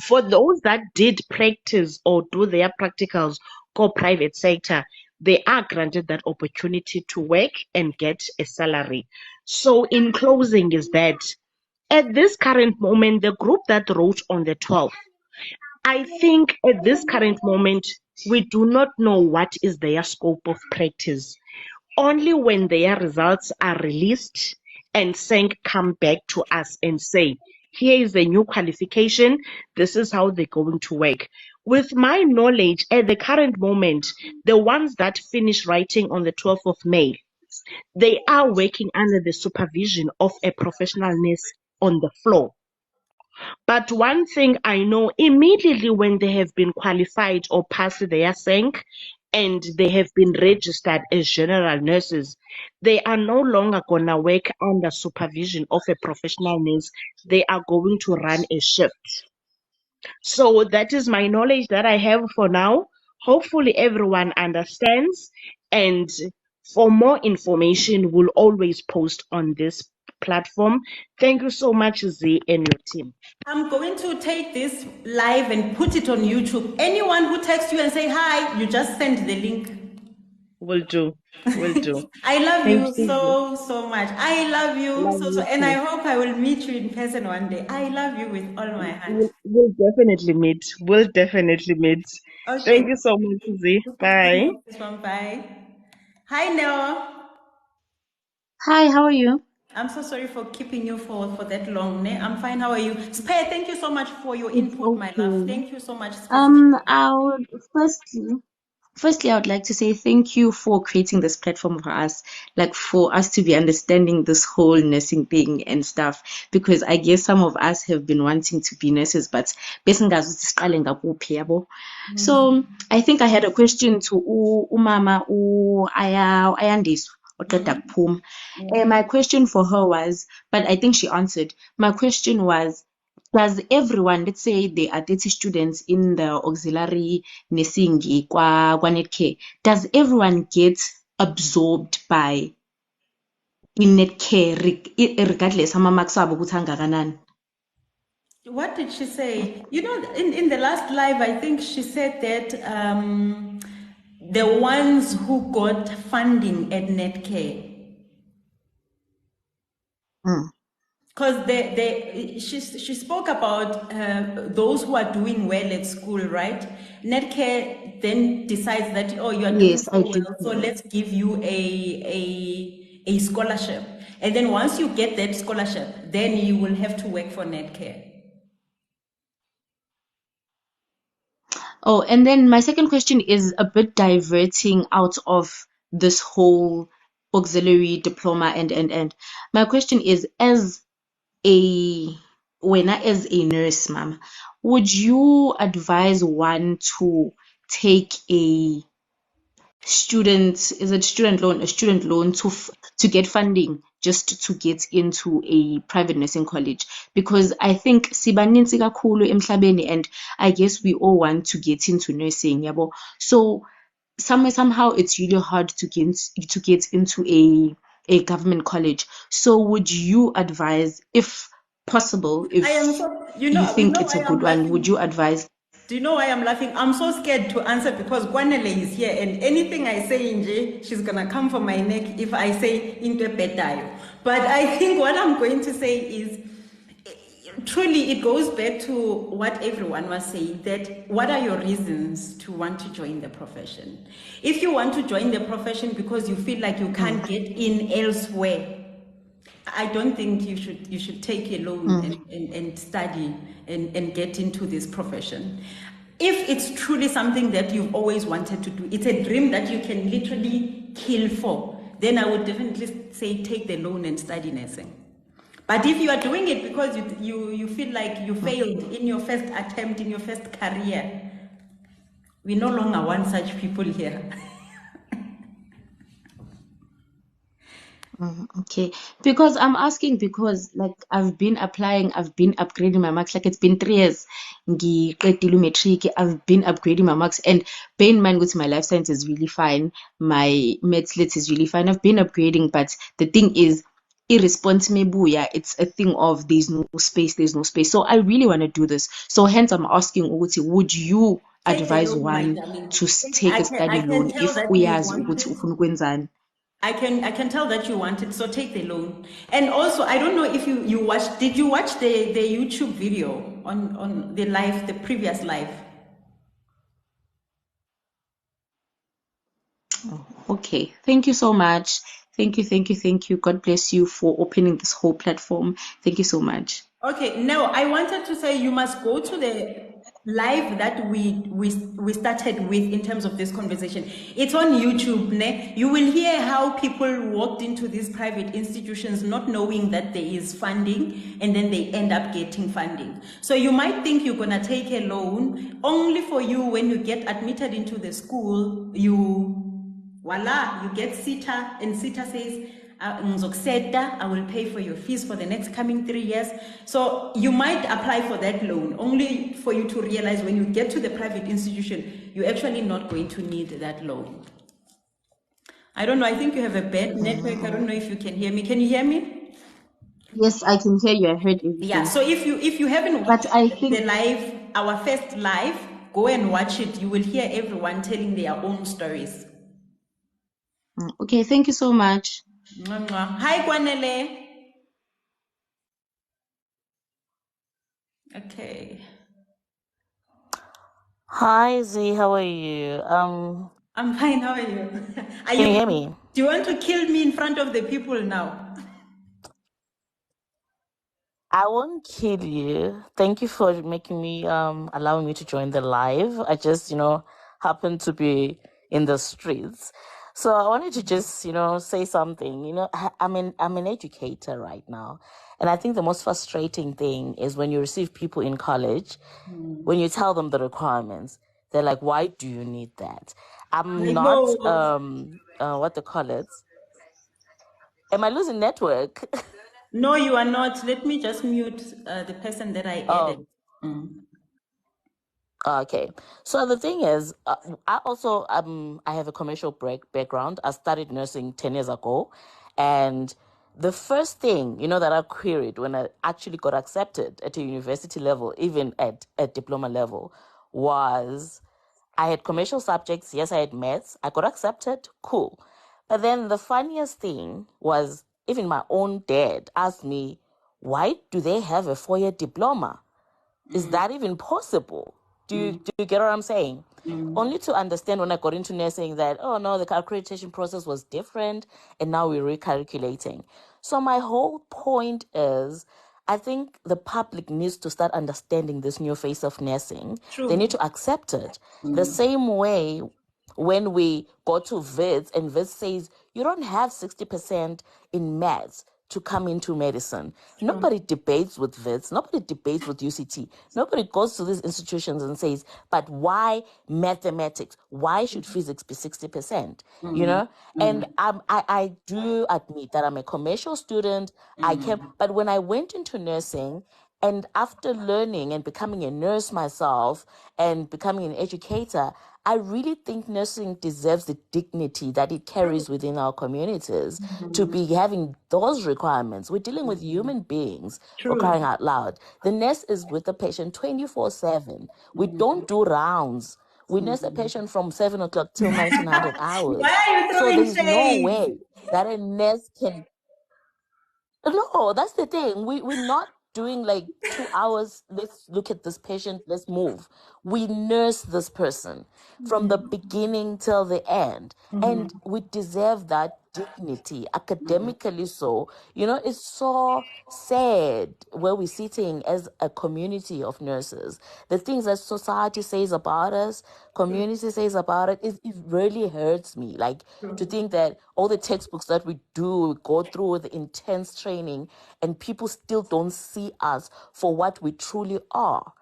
For those that did practice or do their practicals go private sector, they are granted that opportunity to work and get a salary. So in closing is that at this current moment, the group that wrote on the 12th, I think at this current moment, we do not know what is their scope of practice. Only when their results are released and SENC come back to us and say, here is a new qualification, this is how they're going to work. With my knowledge, at the current moment, the ones that finish writing on the 12th of May, they are working under the supervision of a professional nurse on the floor. But one thing I know, immediately when they have been qualified or passed their SENC and they have been registered as general nurses, they are no longer going to work under supervision of a professional nurse. They are going to run a shift. So that is my knowledge that I have for now. Hopefully everyone understands. And for more information, we'll always post on this platform. Thank you so much, Z, and your team. I'm going to take this live and put it on YouTube. Anyone who texts you and say hi, you just send the link. Will do. Will do. I love Thank you you. so much. I love you Love so, you and I too. hope I will meet you in person one day. I love you with all my heart. We'll definitely meet. We'll definitely meet. Thank Okay. you so much, Z. Bye. Bye. Hi, Neo. Hi, how are you? I'm so sorry for keeping you for that long. Ne? I'm fine. How are you? Spare, thank you so much for your It's input, my love. okay. Thank you so much, Spare. I would firstly I would like to say thank you for creating this platform for us, like for us to be understanding this whole nursing thing and stuff, because I guess some of us have been wanting to be nurses, but besingazi ukuthi siqale ngakuphi yabo. So I think I had a question to umama Ayandiswa oqeda kuphuma. My question for her was, but I think she answered. My question was, does everyone, let's say there are 30 students in the auxiliary nursing kwa netcare, does everyone get absorbed by in netcare regardless ama marks abo ukuthi angakanani? What did she say? You know, in the last live, I think she said that the ones who got funding at Netcare. Because she spoke about those who are doing well at school, right? Netcare then decides that, oh, you are doing Yes, I so did. well, so let's give you a scholarship. And then once you get that scholarship, then you will have to work for Netcare. Oh, and then my second question is a bit diverting out of this whole auxiliary diploma and my question is, as a as a nurse, ma'am, would you advise one to take a student loan to get funding just to get into a private nursing college? Because I think sibaninzi kakhulu emhlabeni, and I guess we all want to get into nursing, yabo. So somehow it's really hard to get into a government college. So would you advise, if possible, I am if so, you you think know it's why a I'm good one, would you laughing? advise? Do you know why I'm laughing? I'm so scared to answer because Gwanele is here, and anything I say in J, she's gonna come for my neck if I say into betayo. But I think what I'm going to say is, truly, it goes back to what everyone was saying, that what are your reasons to want to join the profession? If you want to join the profession because you feel like you can't get in elsewhere, I don't think you should take a loan and study and get into this profession. If it's truly something that you've always wanted to do, it's a dream that you can literally kill for, then I would definitely say take the loan and study nursing. But if you are doing it because you feel like you failed in your first attempt, in your first career, we no longer want such people here. Okay, because I'm asking, because like I've been applying, I've been upgrading my marks. Like it's been 3 years. Ngiqedile matric, I've been upgrading my marks, and bear in mind with my life science is really fine, my maths lit is really fine. I've been upgrading, but the thing is, irresponsible, yeah, it's a thing of there's no space. So I really want to do this. So hence I'm asking Uguti, would you Take a advise loan, my one darling. to take a I study can loan tell if that you uyazi want ukuthi it. ufuna ukwenzani? I can tell that you want it, so take the loan. And also, I don't know if you watched. Did you watch the YouTube video on the previous live? Okay, thank you so much. Thank you. God bless you for opening this whole platform. Thank you so much. Okay, now I wanted to say you must go to the live that we started with in terms of this conversation. It's on YouTube, ne? You will hear how people walked into these private institutions not knowing that there is funding, and then they end up getting funding. So you might think you're gonna take a loan, only for you when you get admitted into the school, voila, you get SITA, and SITA says, I will pay for your fees for the next coming 3 years. So you might apply for that loan, only for you to realize when you get to the private institution, you're actually not going to need that loan. I don't know, I think you have a bad network. I don't know if you can hear me. Can you hear me? Yes, I can hear you. I heard Yeah, everything. so if you haven't But watched I the think, live, our first live, go and watch it. You will hear everyone telling their own stories. okay, thank you so much. Mwah, mwah. Hi, Kwanele. Okay. Hi Z, how are you? I'm fine. How are you? Are Can you you? hear me? Do you want to kill me in front of the people now? I won't kill you. Thank you for making me allowing me to join the live. I just, happened to be in the streets. So I wanted to just, say something. I'm an educator right now. And I think the most frustrating thing is when you receive people in college, when you tell them the requirements, they're like, why do you need that? I'm I not know. what they call it. Am I losing network? No, you are not. Let me just mute the person that I Oh, added. Mm. okay. So the thing is, I also I have a commercial background. I started nursing 10 years ago, and the first thing that I queried when I actually got accepted at a university level, even at diploma level, was I had commercial subjects. Yes, I had maths. I got accepted. Cool. But then the funniest thing was even my own dad asked me, why do they have a 4-year diploma? Is that even possible? Do you get what I'm saying? Only to understand when I got into nursing that, oh no, the accreditation process was different and now we're recalculating. So my whole point is, I think the public needs to start understanding this new face of nursing. True. They need to accept it. The same way when we go to VITS and VITS says you don't have 60% in maths to come into medicine. Nobody debates with VITS. Nobody debates with UCT. Nobody goes to these institutions and says, but why mathematics? Why should physics be 60%? You know? And I do admit that I'm a commercial student. But when I went into nursing, and after learning and becoming a nurse myself and becoming an educator, I really think nursing deserves the dignity that it carries within our communities to be having those requirements. We're dealing with human beings, for crying out loud. The nurse is with the patient 24/7. We don't do rounds. We nurse a patient from 7 o'clock till 1900 hours. Why are you So throwing there's no shade? way that a nurse can. No, that's the thing. We're not doing like 2 hours. Let's look at this patient. Let's move. We nurse this person from the beginning till the end. And we deserve that dignity, academically so. You know, it's so sad where we're sitting as a community of nurses. The things that society says about us, community says about it really hurts me. Like to think that all the textbooks that we go through the intense training and people still don't see us for what we truly are.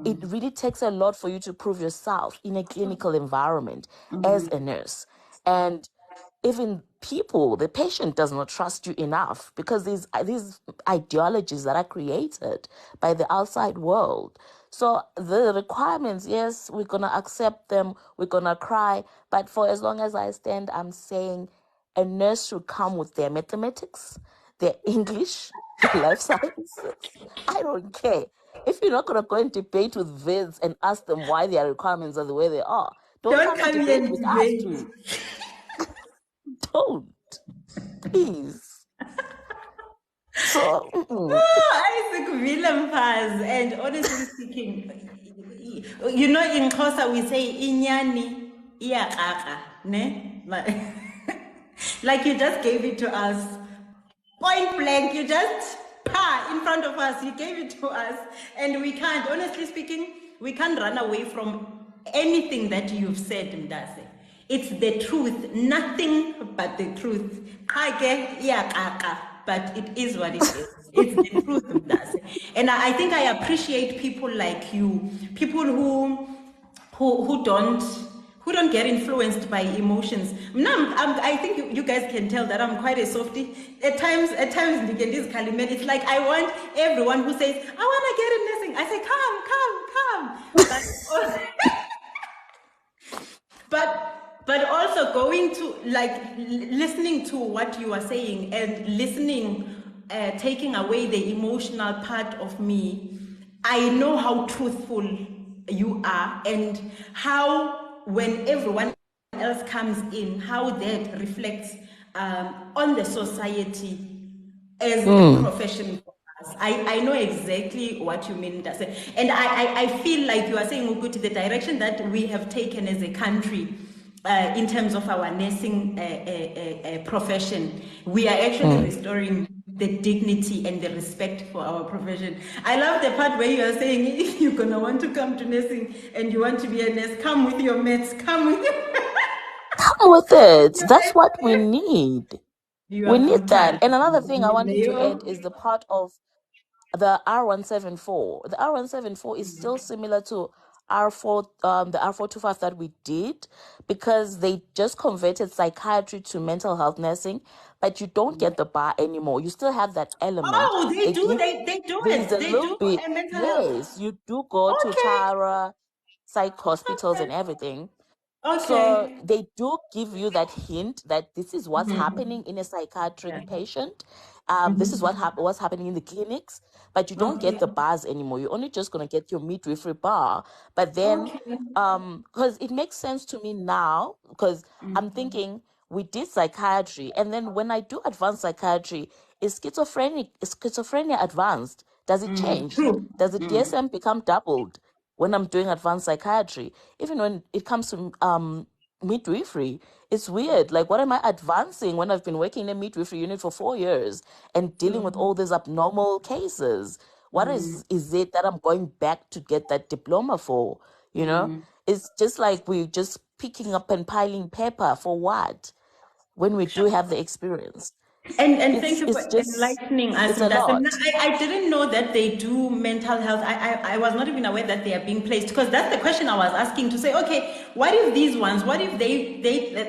It really takes a lot for you to prove yourself in a clinical environment as a nurse. And even the patient does not trust you enough because these ideologies that are created by the outside world. So the requirements, yes, we're going to accept them, we're going to cry, but for as long as I stand, I'm saying a nurse should come with their mathematics, their English, their life sciences. I don't care. If you're not going to go and debate with VIDs and ask them why their requirements are the way they are, don't come and debate with us too. Don't. Please. So, Isaac Willem Paz, and honestly speaking, you know, in Xhosa we say inyani iyakaka, ne? Like you just gave it to us, point blank. You just in front of us. You gave it to us, and we can't. Honestly speaking, we can't run away from anything that you've said, Mdase. It's the truth, nothing but the truth. But it is what it is. It's the truth, Mdase. And I think I appreciate people like you, people who don't get influenced by emotions. I think you guys can tell that I'm quite a softie. At times, it's like I want everyone who says, I want to get in nursing. I say, come. But also going to, like, listening to what you are saying and listening, taking away the emotional part of me. I know how truthful you are and how when everyone else comes in, how that reflects on the society as a profession for us. I know exactly what you mean, Dase. And I feel like you are saying, Uguti, the direction that we have taken as a country in terms of our nursing profession, we are actually restoring the dignity and the respect for our profession. I love the part where you are saying, if you're going to want to come to nursing and you want to be a nurse, come with your mates, come with it. That's what we need. We need that. And another thing I wanted to Leo. add is the part of the R174. The R174 is still similar to the R425 that we did, because they just converted psychiatry to mental health nursing, but you don't get the bar anymore. You still have that element. Oh, they do it. There's a little bit. Mental health. Yes, you do go to Tara psych hospitals and everything. So Okay. they do give you that hint that this is what's happening in a psychiatric patient. This is what's happening in the clinics, but you don't get Okay. the bars anymore. You're only just gonna get your midwifery bar. But then, Okay. because it makes sense to me now, because I'm thinking we did psychiatry, and then when I do advanced psychiatry, is schizophrenia advanced? Does it change? True. Does the DSM become doubled when I'm doing advanced psychiatry? Even when it comes to midwifery, it's weird. Like, what am I advancing when I've been working in a midwifery unit for 4 years and dealing with all these abnormal cases? What is it that I'm going back to get that diploma for? You know, it's just like we're just picking up and piling paper for what when we do have the experience. And thank you for It's just enlightening us it's in a that. And lot. I didn't know that they do mental health. I was not even aware that they are being placed, because that's the question I was asking, to say, okay, what if these ones, what if they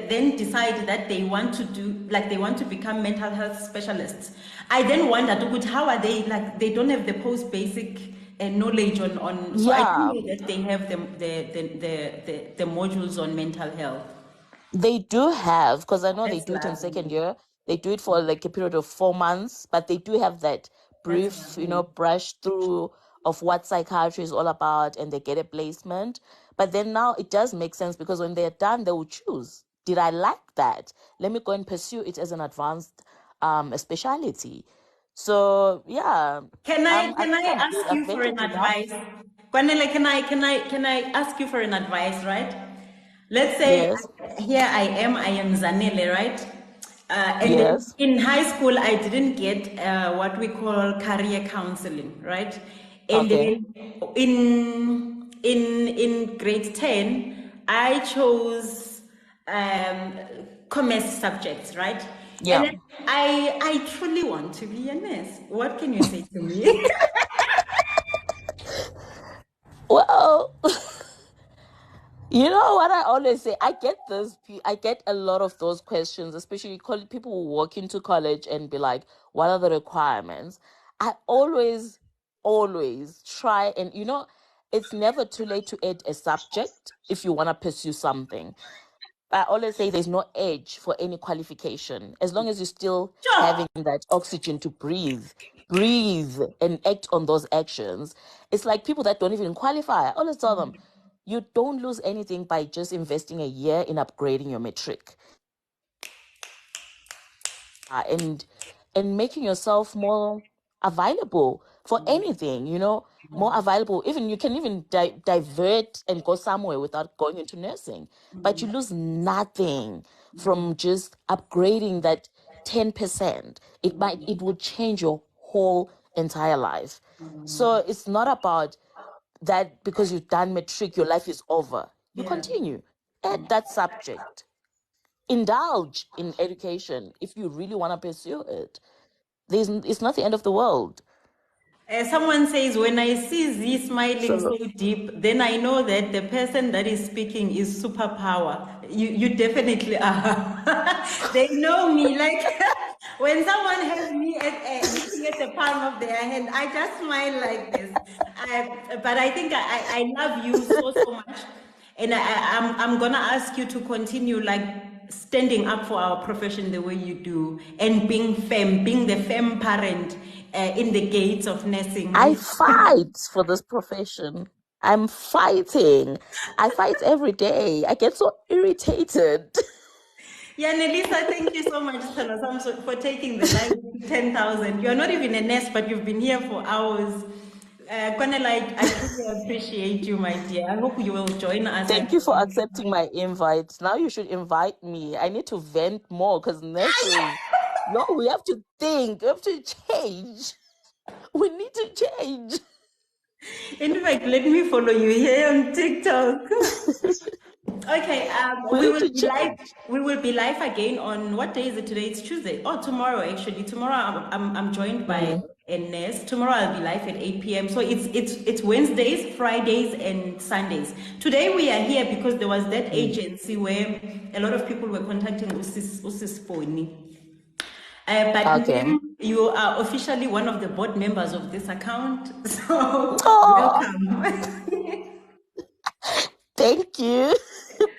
then decide that they want to do, like, they want to become mental health specialists? I then wondered, how are they, like, they don't have the post basic knowledge on, so I didn't Yeah. know that they have the modules on mental health. They do have, because I know they That's do it in second lovely. year. They do it for like a period of 4 months, but they do have that That's brief, lovely. brush through of what psychiatry is all about, and they get a placement. But then now it does make sense, because when they're done, they will choose. Did I like that? Let me go and pursue it as an advanced a specialty. So yeah, I Can think I ask I've you for an vented enough. advice? Kwanele, can I ask you for an advice, right? Let's say Yes, here I am Zanele, right? And then yes, in high school, I didn't get what we call career counseling, right? And okay, then in grade 10, I chose commerce subjects, right? And yeah. then I truly want to be a nurse. What can you say to me? Well, you know what I always say? I get a lot of those questions, especially people who walk into college and be like, what are the requirements? I always try, and it's never too late to add a subject if you want to pursue something. I always say there's no age for any qualification, as long as you're still Sure. having that oxygen to breathe and act on those actions. It's like people that don't even qualify. I always tell them, you don't lose anything by just investing a year in upgrading your matric, and making yourself more available for anything, more available. Even you can even divert and go somewhere without going into nursing, but you lose nothing from just upgrading that 10%. It will change your whole entire life. So it's not about that because you've done matric, your life is over. You Yeah. continue. Add that subject. Indulge in education if you really want to pursue it. It's not the end of the world. Someone says, when I see Z smiling so So deep, then I know that the person that is speaking is superpower. You definitely are. They know me. Like, when someone has me looking at the palm of their hand, I just smile like this. But I think I love you so much. And I'm gonna ask you to continue, like, standing up for our profession the way you do, and being the femme parent in the gates of nursing. I fight for this profession. I'm fighting. I fight every day. I get so irritated. Yeah, Nelisa, thank you so much, Thanos, for taking the live to 10,000. You're not even a nurse, but you've been here for hours. Kwanele, I truly appreciate you, my dear. I hope you will join us. Thank you for accepting my invite. Now you should invite me. I need to vent more because nurses, no, we have to think. We have to change. We need to change. In fact, let me follow you here on TikTok. Okay, We need to change. We will be live again on, what day is it today? It's Tuesday. Oh, tomorrow actually. Tomorrow I'm joined by a nurse. Tomorrow I'll be live at 8 p.m. So it's Wednesdays, Fridays, and Sundays. Today we are here because there was that agency where a lot of people were contacting Usis Phone. But Okay. you are officially one of the board members of this account. So Oh, welcome. thank you.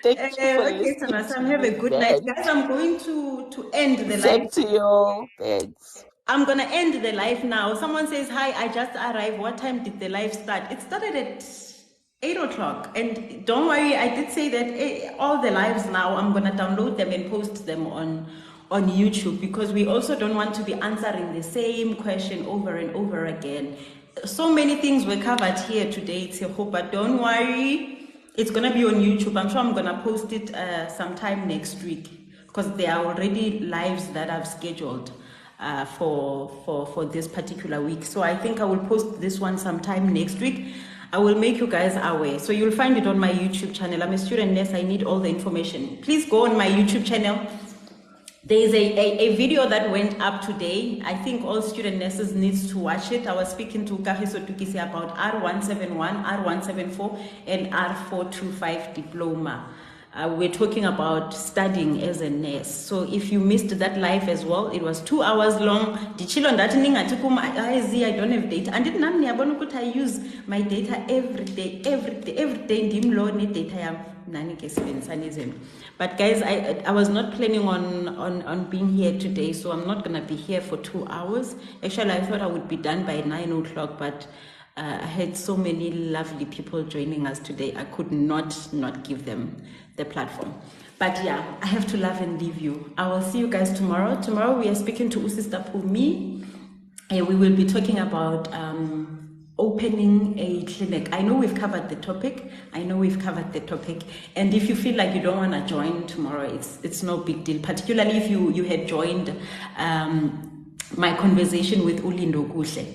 Thank you for Okay, listening to Sam, have a me. good night. Guys, I'm going to end the Same live. to you all. Thanks. I'm going to end the live now. Someone says, hi, I just arrived. What time did the live start? It started at 8 o'clock. And don't worry, I did say that all the lives now, I'm going to download them and post them on YouTube, because we also don't want to be answering the same question over and over again. So many things were covered here today, Tseho, but don't worry, it's going to be on YouTube. I'm sure I'm going to post it sometime next week, because there are already lives that I've scheduled for this particular week. So I think I will post this one sometime next week. I will make you guys aware. So you'll find it on my YouTube channel. I'm a student nurse. I need all the information. Please go on my YouTube channel. There's a video that went up today. I think all student nurses needs to watch it. I was speaking to Kahiso Tukisi about R171, R174, and R425 diploma. We're talking about studying as a nurse. So if you missed that live as well, it was 2 hours long. I don't have data. And I use my data every day. But guys, I was not planning on being here today, so I'm not gonna be here for 2 hours. Actually, I thought I would be done by 9 o'clock, but I had so many lovely people joining us today. I could not give them the platform. But yeah, I have to love and leave you. I will see you guys tomorrow. Tomorrow we are speaking to Usista Pumi, and we will be talking about opening a clinic. I know we've covered the topic. And if you feel like you don't want to join tomorrow, it's no big deal. Particularly if you had joined my conversation with Ulindo Kuhle.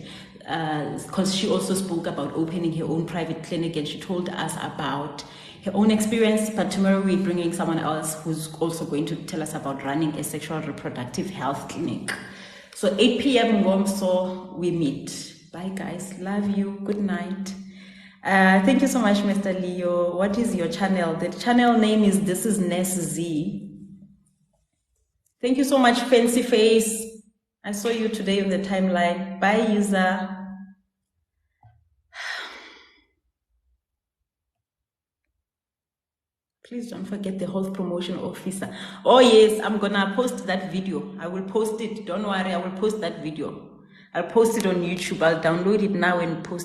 Because she also spoke about opening her own private clinic, and she told us about her own experience. But tomorrow we're bringing someone else who's also going to tell us about running a sexual reproductive health clinic. So 8 p.m. so we meet. Bye guys, love you, good night. Thank you so much, Mr. Leo. What is your channel? The channel name is This Is Ness Z. Thank you so much, Fancy Face. I saw you today on the timeline. Bye, user. Please don't forget the health promotion officer. Oh yes, I'm gonna post that video. I will post it. Don't worry, I will post that video. I'll post it on YouTube. I'll download it now and post